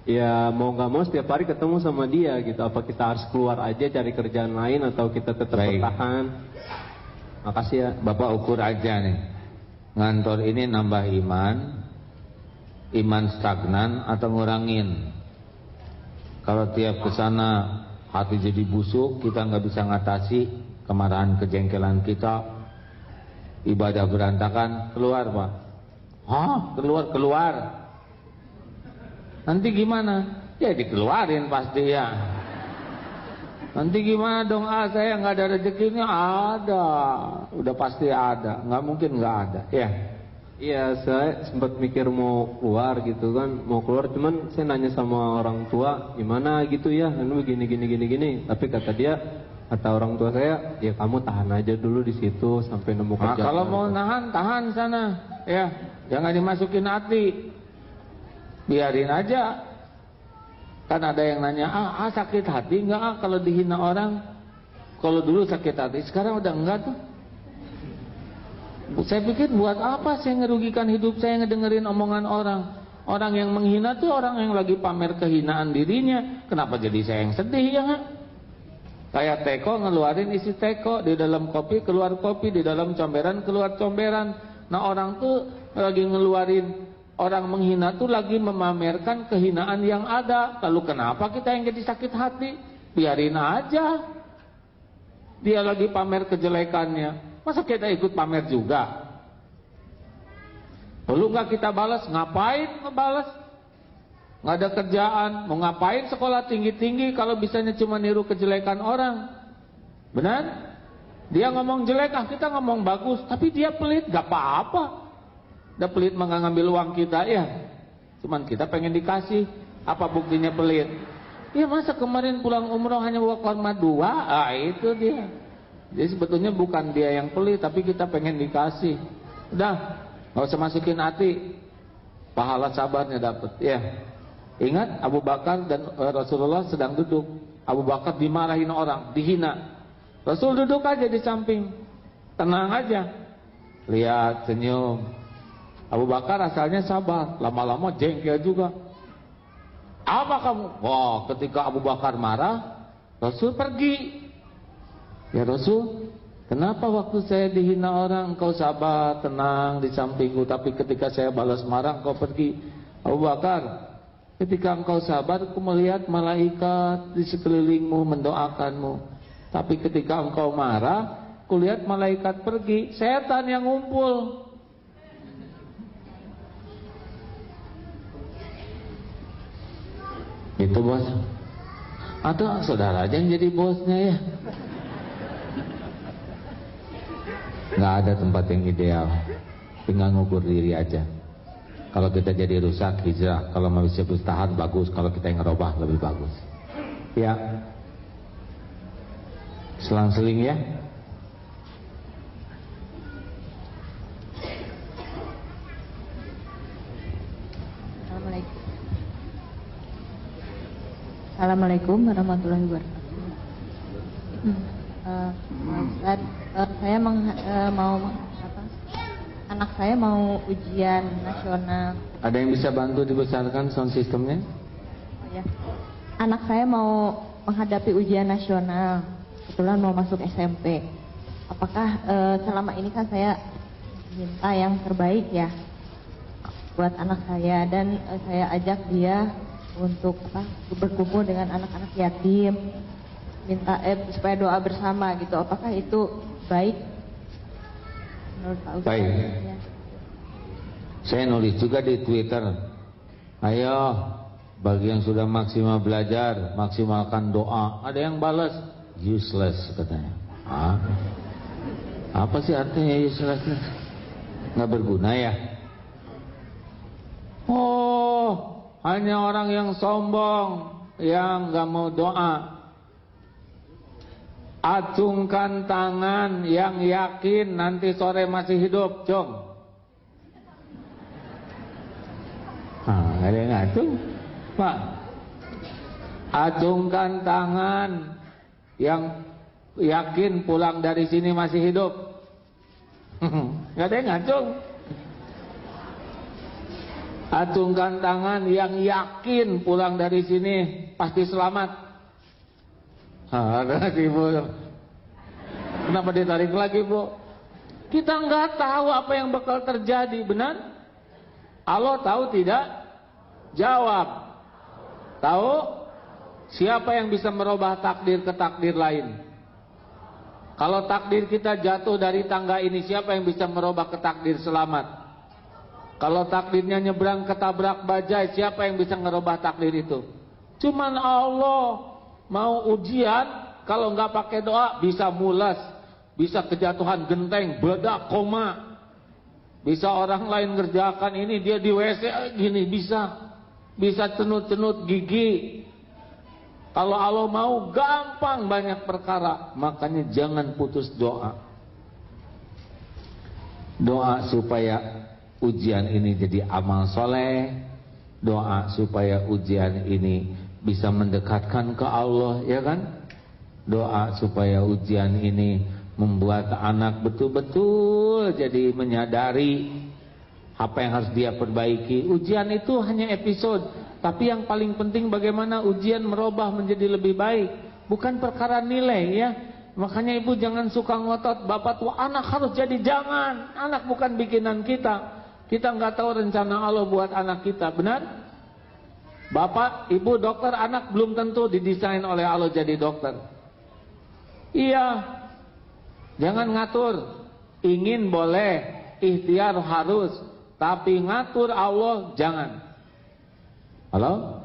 ya mau nggak mau setiap hari ketemu sama dia gitu. Apa kita harus keluar aja cari kerjaan lain atau kita tetap bertahan? Makasih ya. Bapak ukur aja nih, ngantor ini nambah iman stagnan atau ngurangin. Kalau tiap kesana hati jadi busuk, kita nggak bisa ngatasi kemarahan kejengkelan kita, ibadah berantakan, keluar pak. Keluar. Nanti gimana? Ya dikeluarin pasti ya. Nanti gimana dong? Saya nggak ada rezekinya. Ada, udah pasti ada. Nggak mungkin nggak ada. Ya. Iya, saya sempat mikir mau keluar gitu kan, mau keluar, cuman saya nanya sama orang tua, gimana gitu ya, gini. Tapi kata orang tua saya, ya kamu tahan aja dulu di situ sampai nemu kerjaan. Kalau mau tahan sana, ya, jangan dimasukin hati. Biarin aja. Kan ada yang nanya, sakit hati enggak kalau dihina orang? Kalau dulu sakit hati, sekarang udah enggak tuh. Saya pikir buat apa saya ngerugikan hidup saya ngedengerin omongan orang. Orang yang menghina tuh orang yang lagi pamer kehinaan dirinya. Kenapa jadi saya yang sedih ya enggak? Kayak teko ngeluarin isi teko, di dalam kopi keluar kopi, di dalam comberan keluar comberan. Nah orang tuh lagi ngeluarin, orang menghina tuh lagi memamerkan kehinaan yang ada. Lalu kenapa kita yang jadi sakit hati? Biarin aja. Dia lagi pamer kejelekannya. Masa kita ikut pamer juga? Perlu nggak kita balas? Ngapain ngebalas? Nggak ada kerjaan. Mau ngapain sekolah tinggi-tinggi kalau bisanya cuma niru kejelekan orang? Benar? Dia ngomong jelek, kita ngomong bagus. Tapi dia pelit, gak apa-apa. Dia pelit mengambil uang kita, ya. Cuman kita pengen dikasih. Apa buktinya pelit? Ya masa kemarin pulang umroh hanya bawa korma 2? Itu dia. Jadi sebetulnya bukan dia yang pelit, tapi kita pengen dikasih. Udah, gak usah masukin hati. Pahala sabarnya dapat. Ya. Ingat Abu Bakar dan Rasulullah sedang duduk. Abu Bakar dimarahin orang, dihina. Rasul duduk aja di samping, tenang aja, lihat, senyum. Abu Bakar asalnya sabar, lama-lama jengkel juga. Apa kamu? Wah, ketika Abu Bakar marah, Rasul pergi. Ya Rasul, kenapa waktu saya dihina orang engkau sabar, tenang di sampingku, tapi ketika saya balas marah engkau pergi? Abu Bakar, ketika engkau sabar, aku melihat malaikat di sekelilingmu mendoakanmu. Tapi ketika engkau marah, kulihat malaikat pergi, setan yang ngumpul. Itu bos. Atau saudara aja yang jadi bosnya ya. Nggak ada tempat yang ideal. Tinggal ngukur diri aja. Kalau kita jadi rusak, hijrah. Kalau masih bertahan, bagus. Kalau kita yang ngerubah, lebih bagus. Ya. Selang-seling ya. Assalamualaikum warahmatullahi wabarakatuh. Ustaz, saya anak saya mau ujian nasional. Ada yang bisa bantu dibesarkan sound systemnya? Oh, ya. Anak saya mau menghadapi ujian nasional. Kebetulan mau masuk SMP. Apakah selama ini kan saya minta yang terbaik ya buat anak saya, dan saya ajak dia untuk berkumpul dengan anak-anak yatim, minta supaya doa bersama gitu. Apakah itu baik menurut Pak Ustaz? Baik. Ya. Saya nulis juga di Twitter. Ayo, bagi yang sudah maksimal belajar, maksimalkan doa. Ada yang balas useless katanya. Apa sih artinya useless? Nggak berguna ya? Oh, hanya orang yang sombong yang nggak mau doa. Acungkan tangan yang yakin nanti sore masih hidup, Cung. Ada yang ngacung, Pak. Acungkan tangan yang yakin pulang dari sini masih hidup. Gak ada yang ngacung. Acungkan tangan yang yakin pulang dari sini pasti selamat. Ada Ibu. Kenapa ditarik lagi, Bu? Kita nggak tahu apa yang bakal terjadi, benar? Allah tahu tidak? Jawab. Tahu? Siapa yang bisa merubah takdir ke takdir lain? Kalau takdir kita jatuh dari tangga ini, siapa yang bisa merubah ke takdir selamat? Kalau takdirnya nyebrang ketabrak bajai, siapa yang bisa ngerubah takdir itu? Cuman Allah. Mau ujian, kalau nggak pakai doa bisa mules, bisa kejatuhan genteng, bedak, koma. Bisa orang lain ngerjakan ini, dia di WC gini, bisa cenut-cenut gigi. Kalau Allah mau gampang banyak perkara. Makanya jangan putus doa. Doa supaya ujian ini jadi amal soleh. Doa supaya ujian ini bisa mendekatkan ke Allah, ya kan? Doa supaya ujian ini membuat anak betul-betul jadi menyadari apa yang harus dia perbaiki. Ujian itu hanya episode, tapi yang paling penting bagaimana ujian merubah menjadi lebih baik, bukan perkara nilai, ya. Makanya ibu jangan suka ngotot, bapak tua anak harus jadi, jangan. Anak bukan bikinan kita. Kita nggak tahu rencana Allah buat anak kita, benar? Bapak, ibu dokter, anak belum tentu didesain oleh Allah jadi dokter. Iya, jangan ngatur. Ingin boleh, ikhtiar harus, tapi ngatur Allah jangan. Halo?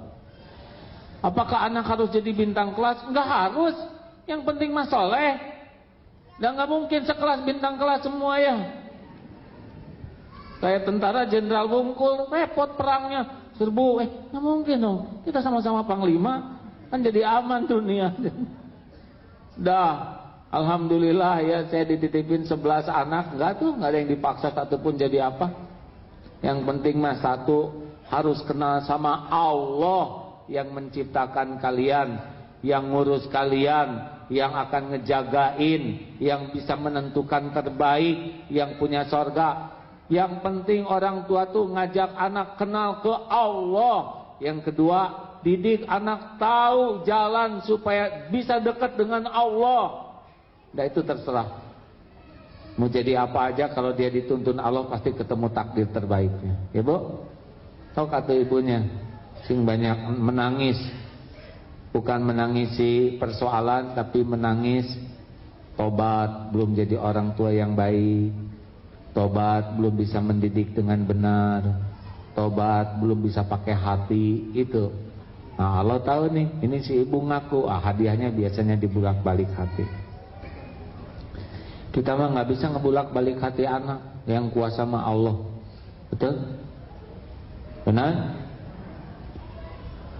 Apakah anak harus jadi bintang kelas? Enggak harus. Yang penting mah soleh. Dan nggak mungkin sekelas bintang kelas semua, ya. Kayak tentara Jenderal Bungkul, repot perangnya. Serbu, nggak mungkin dong. Kita sama-sama panglima, kan jadi aman dunia. Dah, alhamdulillah ya, saya dititipin 11 anak, nggak ada yang dipaksa satupun jadi apa. Yang penting mah satu, harus kenal sama Allah yang menciptakan kalian, yang ngurus kalian, yang akan ngejagain, yang bisa menentukan terbaik, yang punya sorga. Yang penting orang tua tuh ngajak anak kenal ke Allah. Yang kedua, didik anak tahu jalan supaya bisa dekat dengan Allah. Nah itu terserah. Mau jadi apa aja, kalau dia dituntun Allah pasti ketemu takdir terbaiknya. Ya bu? Tahu kata ibunya, sing banyak menangis. Bukan menangisi persoalan, tapi menangis tobat, belum jadi orang tua yang baik. Tobat belum bisa mendidik dengan benar. Tobat belum bisa pakai hati. Itu. Nah Allah tahu nih, ini si ibu ngaku, hadiahnya biasanya dibulak-balik hati. Kita mah nggak bisa ngebulak-balik hati anak, yang kuasa mah Allah. Betul? Benar?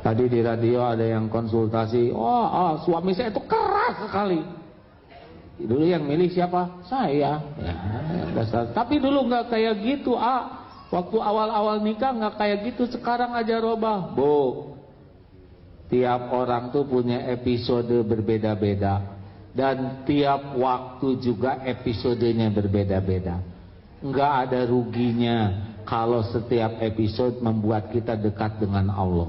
Tadi di radio ada yang konsultasi, suami saya itu keras sekali. Dulu yang milih siapa? Saya. Ya, dasar. Tapi dulu nggak kayak gitu. Waktu awal-awal nikah nggak kayak gitu. Sekarang aja robah. Bu, tiap orang tuh punya episode berbeda-beda, dan tiap waktu juga episodenya berbeda-beda. Nggak ada ruginya kalau setiap episode membuat kita dekat dengan Allah.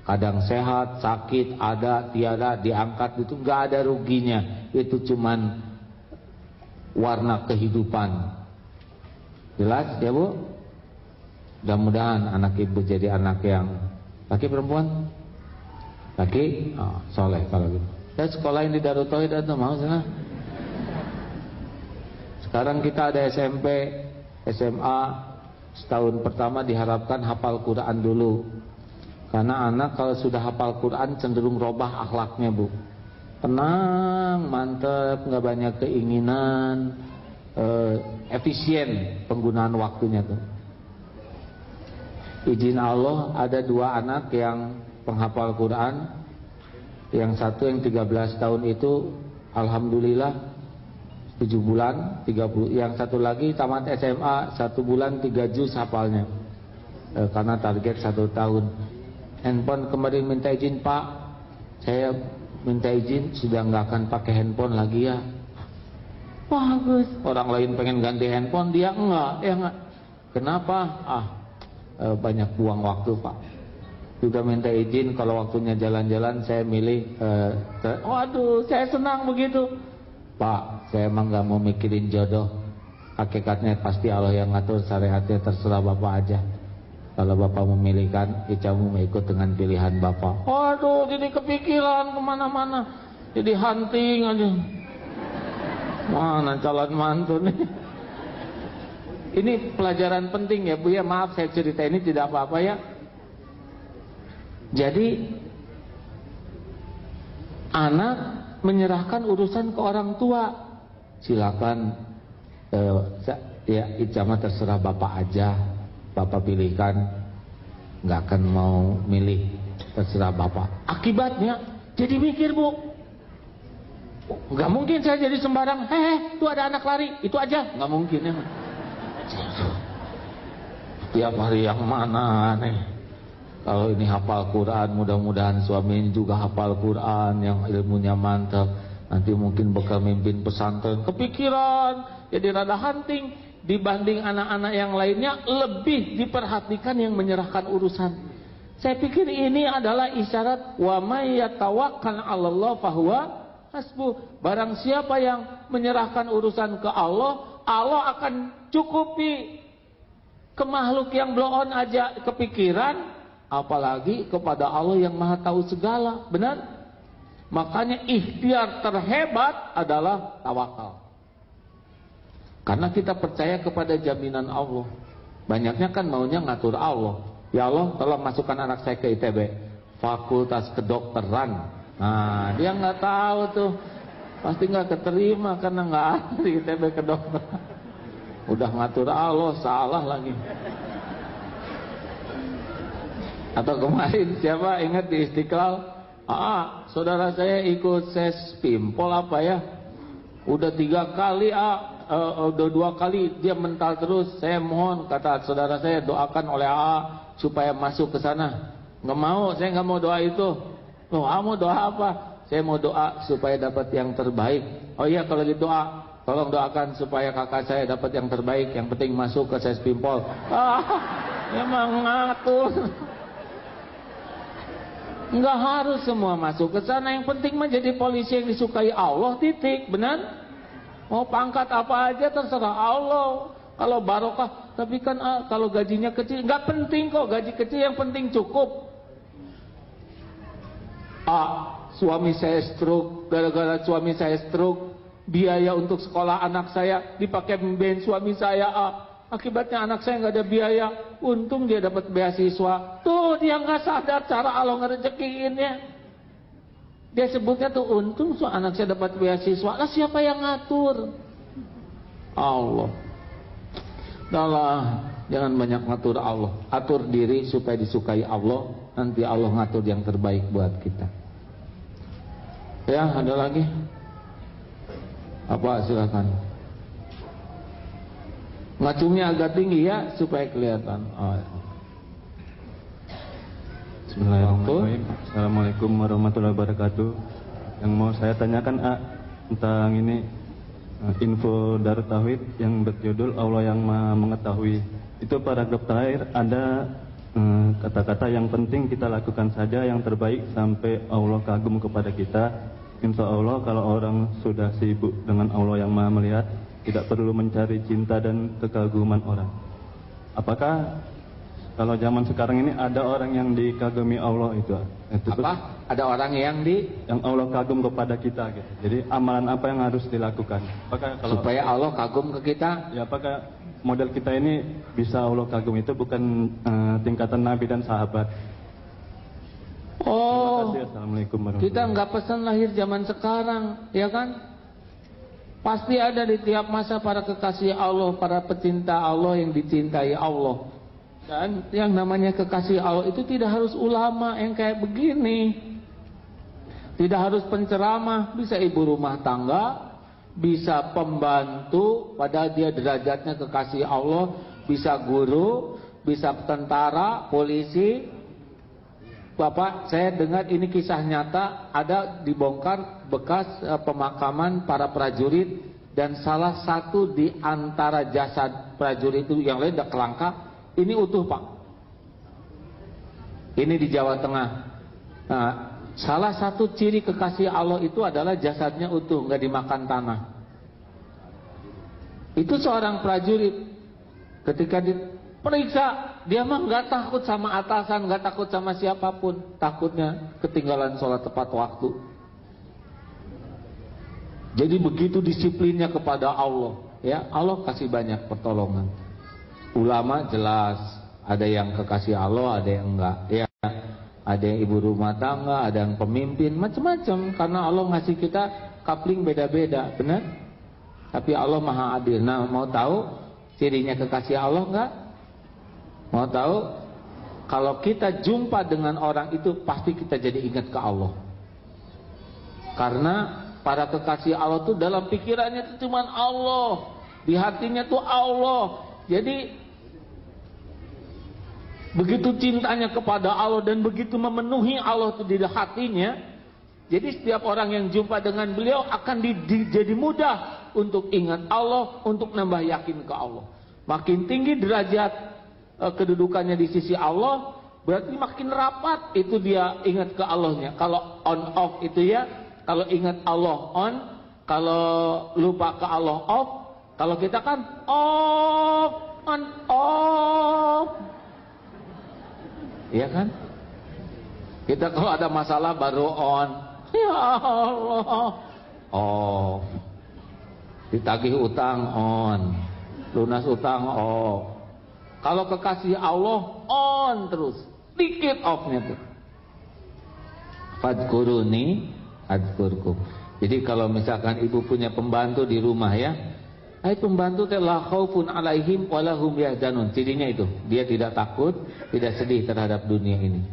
Kadang sehat, sakit, ada, tiada, diangkat, itu nggak ada ruginya. Itu cuman warna kehidupan. Jelas ya bu? Mudah-mudahan anak ibu jadi anak yang laki perempuan? Laki? Soleh kalau gitu. Saya sekolahin di Darut Tauhid atau mau sana? Sekarang kita ada SMP, SMA. Setahun pertama diharapkan hafal Quran dulu. Karena anak kalau sudah hafal Quran cenderung robah akhlaknya bu. Tenang, mantep, nggak banyak keinginan, efisien penggunaan waktunya tuh. Izin Allah ada 2 anak yang penghafal Quran. Yang satu yang 13 tahun itu alhamdulillah 7 bulan 30. Yang satu lagi tamat SMA 1 bulan 3 juz hafalnya. Karena target 1 tahun. Handphone kemarin minta izin, Pak, saya minta izin sudah nggak akan pakai handphone lagi ya. Bagus. Orang lain pengen ganti handphone, dia enggak, ya enggak. Kenapa? Banyak buang waktu, Pak. Juga minta izin kalau waktunya jalan-jalan saya milih. Waduh, saya senang begitu. Pak, saya emang nggak mau mikirin jodoh. Hakikatnya pasti Allah yang ngatur, syariatnya terserah Bapak aja. Kalau Bapak memilihkan, Icamu mau ikut dengan pilihan Bapak. Waduh, jadi kepikiran kemana-mana. Jadi hunting aja. Mana calon mantu nih. Ini pelajaran penting ya Bu ya. Maaf saya cerita ini tidak apa-apa ya. Jadi anak menyerahkan urusan ke orang tua. Silakan ya Icama terserah Bapak aja. Bapak pilihkan, nggak akan mau milih, terserah Bapak. Akibatnya jadi mikir Bu, nggak mungkin saya jadi sembarang. Itu ada anak lari, itu aja nggak mungkin ya. Tiap hari yang mana nih? Kalau ini hafal Quran, mudah-mudahan suami ini juga hafal Quran, yang ilmunya mantap. Nanti mungkin bakal mimpin pesantren. Kepikiran, jadi rada hunting. Dibanding anak-anak yang lainnya, lebih diperhatikan yang menyerahkan urusan. Saya pikir ini adalah isyarat wa may yatawakkal 'alallah fahuwa hasbuh. Barang siapa yang menyerahkan urusan ke Allah, Allah akan cukupi. Ke makhluk yang blow on aja kepikiran, apalagi kepada Allah yang maha tahu segala. Benar? Makanya ikhtiar terhebat adalah tawakal. Karena kita percaya kepada jaminan Allah. Banyaknya kan maunya ngatur Allah. Ya Allah, tolong masukkan anak saya ke ITB, Fakultas Kedokteran. Nah, dia nggak tahu tuh, pasti nggak keterima karena nggak ada di ITB kedokteran. Udah ngatur Allah, salah lagi. Atau kemarin siapa ingat di Istiqlal, saudara saya ikut ses pimpol apa ya, udah 3 kali udah 2 kali dia mental terus. Saya mohon, kata saudara saya, doakan oleh supaya masuk ke sana. Nggak mau, saya nggak mau doa itu. Loh, mau doa apa? Saya mau doa supaya dapat yang terbaik. Oh iya, kalau gitu tolong doakan supaya kakak saya dapat yang terbaik. Yang penting masuk ke ses pimpol. Emang ngatur. Enggak harus semua masuk ke sana. Yang penting menjadi polisi yang disukai Allah, titik. Benar? Mau pangkat apa aja terserah Allah. Kalau barokah, tapi kan kalau gajinya kecil, nggak penting kok gaji kecil, yang penting cukup. Suami saya stroke, gara-gara suami saya stroke, biaya untuk sekolah anak saya dipakai membiayain suami saya. Akibatnya anak saya nggak ada biaya. Untung dia dapat beasiswa. Tuh dia nggak sadar cara Allah ngerezekiinnya. Dia sebutnya tuh untung anak saya dapat beasiswa. Lah siapa yang ngatur? Allah. Dahlah, jangan banyak ngatur Allah. Atur diri supaya disukai Allah. Nanti Allah ngatur yang terbaik buat kita. Ya, ada lagi? Apa, silakan. Ngacungnya agak tinggi ya supaya kelihatan. Bismillahirrahmanirrahim. Assalamualaikum warahmatullahi wabarakatuh. Yang mau saya tanyakan tentang ini info Darut Tauhid yang berjudul Allah yang Maha Mengetahui. Itu paragraf terakhir ada kata-kata yang penting kita lakukan saja yang terbaik sampai Allah kagum kepada kita. Insya Allah kalau orang sudah sibuk dengan Allah yang Maha Melihat, tidak perlu mencari cinta dan kekaguman orang. Apakah kalau zaman sekarang ini ada orang yang dikagumi Allah itu Apa? Ada orang yang Allah kagum kepada kita gitu. Jadi amalan apa yang harus dilakukan? Apakah kalau supaya Allah kagum ke kita? Ya, apakah model kita ini bisa Allah kagum itu bukan tingkatan Nabi dan sahabat? Oh, Assalamualaikum warahmatullahi kita nggak pesan lahir zaman sekarang, ya kan? Pasti ada di tiap masa para kekasih Allah, para pecinta Allah yang dicintai Allah. Dan yang namanya kekasih Allah itu tidak harus ulama yang kayak begini. Tidak harus penceramah, bisa ibu rumah tangga, bisa pembantu, padahal dia derajatnya kekasih Allah, bisa guru, bisa tentara, polisi. Bapak, saya dengar ini kisah nyata, ada dibongkar bekas pemakaman para prajurit, dan salah satu di antara jasad prajurit itu, yang lain udah kelangka, ini utuh Pak. Ini di Jawa Tengah. Nah, salah satu ciri kekasih Allah itu adalah jasadnya utuh, nggak dimakan tanah. Itu seorang prajurit, ketika diperiksa, dia mah nggak takut sama atasan, nggak takut sama siapapun, takutnya ketinggalan sholat tepat waktu. Jadi begitu disiplinnya kepada Allah, ya Allah kasih banyak pertolongan. Ulama jelas, ada yang kekasih Allah, ada yang enggak, ya. Ada yang ibu rumah tangga, ada yang pemimpin, macam-macam. Karena Allah ngasih kita kapling beda-beda, benar? Tapi Allah Maha Adil. Nah, mau tahu cirinya kekasih Allah enggak? Mau tahu? Kalau kita jumpa dengan orang itu, pasti kita jadi ingat ke Allah. Karena para kekasih Allah tuh dalam pikirannya itu cuma Allah, di hatinya tuh Allah. Jadi begitu cintanya kepada Allah dan begitu memenuhi Allah itu di hatinya. Jadi setiap orang yang jumpa dengan beliau akan jadi mudah untuk ingat Allah, untuk nambah yakin ke Allah. Makin tinggi derajat kedudukannya di sisi Allah, berarti makin rapat itu dia ingat ke Allahnya. Kalau on off itu ya, kalau ingat Allah on, kalau lupa ke Allah off. Kalau kita kan off, on off. Iya kan? Kita kalau ada masalah baru on. Ya Allah, off. Ditagih utang on, lunas utang off. Kalau kekasih Allah on terus, dikit offnya tuh. Fadkuruni adkurkum. Jadi kalau misalkan ibu punya pembantu di rumah ya, pembantu telah khaufun alaihim walahum yahzanun. Cirinya itu, dia tidak takut, tidak sedih terhadap dunia ini.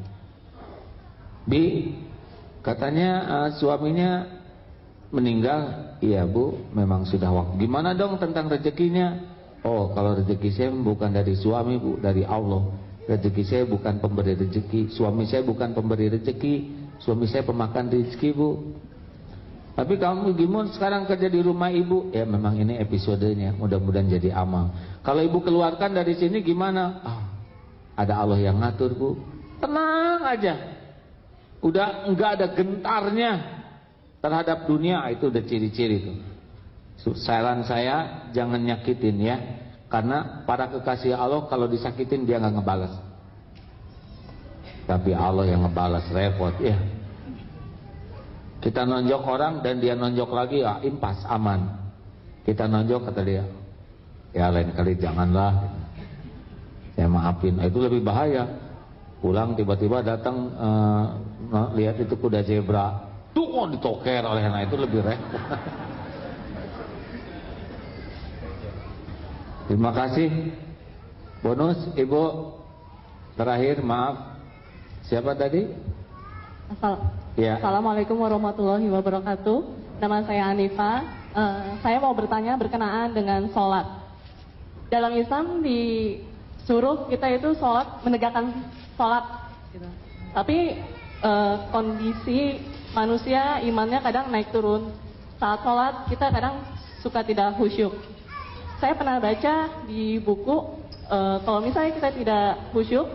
Katanya suaminya meninggal. Iya bu, memang sudah waktu. Gimana dong tentang rezekinya? Oh, kalau rezeki saya bukan dari suami bu, dari Allah. Rezeki saya bukan pemberi rezeki, suami saya bukan pemberi rezeki, suami saya pemakan rezeki bu. Tapi kamu gimana sekarang kerja di rumah ibu? Ya memang ini episodenya, mudah-mudahan jadi amal. Kalau ibu keluarkan dari sini gimana? Ada Allah yang ngatur bu. Tenang aja. Udah enggak ada gentarnya terhadap dunia, itu udah ciri-ciri tuh. Saran saya jangan nyakitin ya, karena para kekasih Allah kalau disakitin dia nggak ngebalas, tapi Allah yang ngebalas, repot ya. Kita nonjok orang dan dia nonjok lagi, ya impas, aman. Kita nonjok kata dia, ya lain kali janganlah, saya maafin. Itu lebih bahaya. Pulang tiba-tiba datang lihat itu kuda zebra, tuh kok ditoker oleh anak, itu lebih repot. Terima kasih. Bonus ibu terakhir, maaf. Siapa tadi? Ya. Assalamualaikum warahmatullahi wabarakatuh. Nama saya Anifa. Saya mau bertanya berkenaan dengan sholat. Dalam Islam disuruh kita itu sholat, menegakkan sholat gitu. Tapi kondisi manusia imannya kadang naik turun. Saat sholat kita kadang suka tidak khusyuk. Saya pernah baca di buku kalau misalnya kita tidak khusyuk,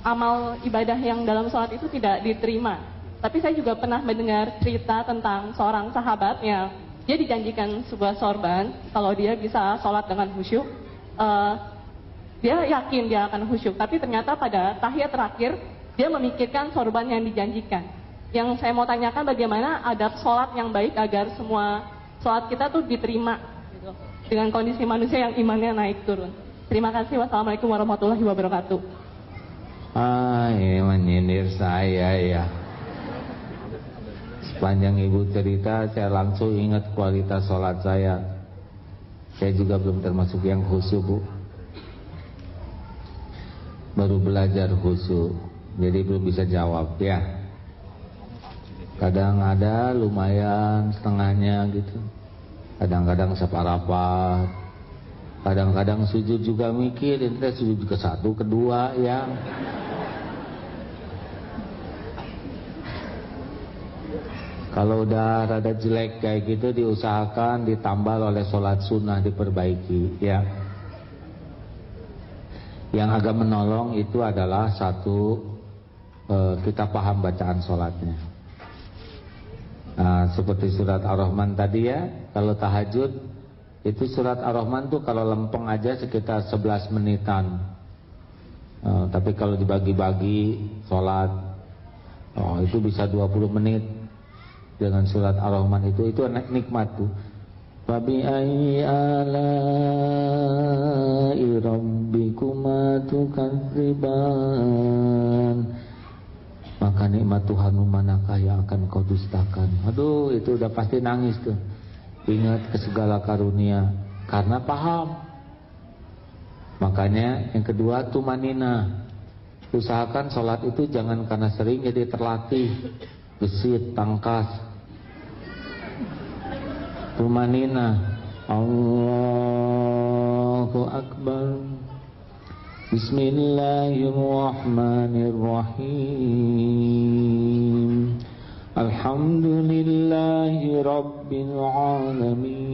amal ibadah yang dalam sholat itu tidak diterima. Tapi saya juga pernah mendengar cerita tentang seorang sahabat yang dia dijanjikan sebuah sorban kalau dia bisa sholat dengan khusyuk. Dia yakin dia akan khusyuk, tapi ternyata pada tahiyat terakhir dia memikirkan sorban yang dijanjikan. Yang saya mau tanyakan bagaimana adab sholat yang baik agar semua sholat kita tuh diterima gitu, dengan kondisi manusia yang imannya naik turun. Terima kasih. Wassalamualaikum warahmatullahi wabarakatuh. Ini menyindir saya ya. Sepanjang ibu cerita saya langsung ingat kualitas sholat saya. Saya juga belum termasuk yang khusyuk bu. Baru belajar khusyuk, jadi belum bisa jawab ya. Kadang ada lumayan setengahnya gitu, kadang-kadang separapat, kadang-kadang sujud juga mikir, kita sujud ke satu, kedua ya. Kalau udah rada jelek kayak gitu diusahakan ditambal oleh sholat sunnah, diperbaiki ya. Yang agak menolong itu adalah satu, kita paham bacaan sholatnya. Nah, seperti surat Ar-Rahman tadi ya, kalau tahajud itu surat Ar-Rahman tuh kalau lempeng aja sekitar 11 menitan. Tapi kalau dibagi-bagi sholat, itu bisa 20 menit dengan surat Ar-Rahman itu nikmat tuh. Fabi ayyi ala'i rabbikuma tukadziban. Maka nikmat Tuhanmu manakah yang akan kau dustakan? Aduh, itu udah pasti nangis tuh. Ingat ke segala karunia karena paham. Makanya yang kedua tumanina. Usahakan sholat itu jangan karena sering jadi terlatih, gesit, tangkas. Tumanina, Allahu Akbar. Bismillahirrahmanirrahim. Alhamdulillahi Rabbil Alamin.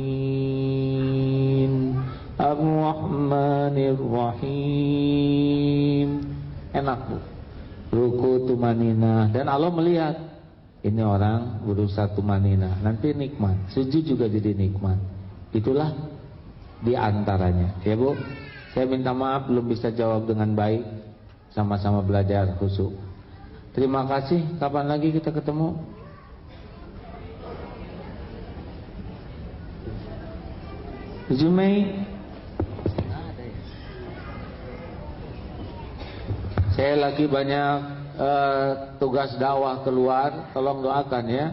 Ar-Rahmanir Rahim. Enak bu. Ruku tumanina. Dan Allah melihat ini orang berusaha tumanina. Nanti nikmat. Sujud juga jadi nikmat. Itulah diantaranya. Ya bu. Saya minta maaf belum bisa jawab dengan baik. Sama-sama belajar khusyuk. Terima kasih. Kapan lagi kita ketemu? Jumei. Saya lagi banyak tugas dakwah keluar. Tolong doakan ya.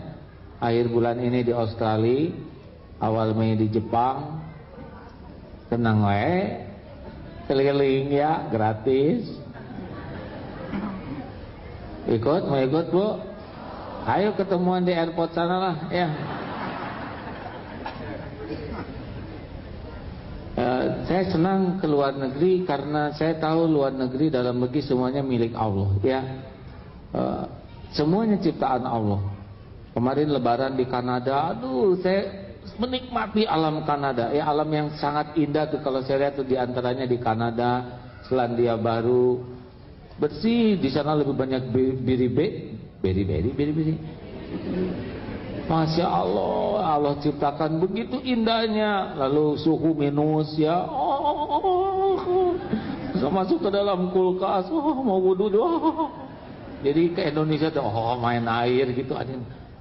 Akhir bulan ini di Australia, awal Mei di Jepang. Tenang we. Keliling ya, gratis. Ikut, mau ikut bu? Ayo ketemuan di airport sana lah ya. Saya senang ke luar negeri karena saya tahu luar negeri, dalam negeri semuanya milik Allah ya. Semuanya ciptaan Allah. Kemarin lebaran di Kanada, aduh saya menikmati alam Kanada ya, alam yang sangat indah tuh. Kalau saya lihat tuh diantaranya di Kanada, Selandia Baru, bersih. Di sana lebih banyak beri-beri. Masya Allah, Allah ciptakan begitu indahnya. Lalu suhu minus ya, bisa masuk ke dalam kulkas, mau wudhu doang. Jadi ke Indonesia tuh main air gitu.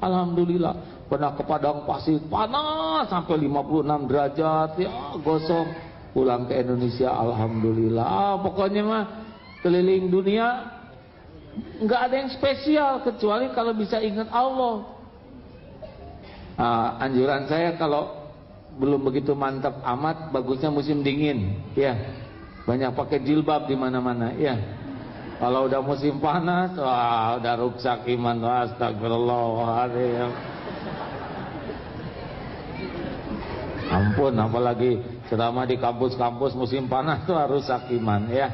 Alhamdulillah. Pernah ke padang pasir panas sampai 56 derajat ya, gosong. Pulang ke Indonesia alhamdulillah. Pokoknya mah keliling dunia nggak ada yang spesial kecuali kalau bisa ingat Allah. Anjuran saya kalau belum begitu mantap amat, bagusnya musim dingin ya, banyak pakai jilbab di mana-mana ya. Kalau udah musim panas, wah udah rusak iman. Astagfirullahaladzim. Ampun, apalagi selama di kampus-kampus musim panas tuh harus rusak iman ya.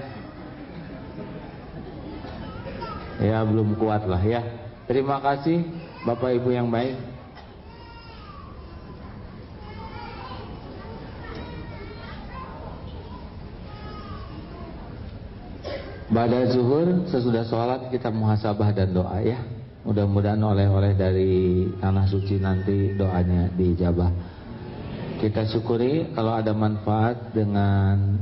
Ya belum kuat lah ya. Terima kasih Bapak Ibu yang baik. Pada zuhur sesudah sholat kita muhasabah dan doa ya. Mudah-mudahan oleh-oleh dari tanah suci nanti doanya dijabah. Kita syukuri kalau ada manfaat dengan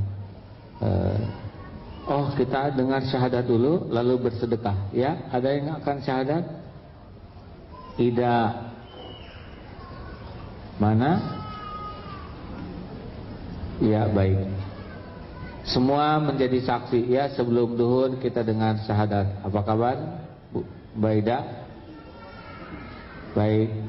kita dengar syahadat dulu lalu bersedekah ya. Ada yang akan syahadat? Tidak. Mana? Ya baik. Semua menjadi saksi ya. Sebelum duhur kita dengar syahadat. Apa kabar Bu Baida? Baik.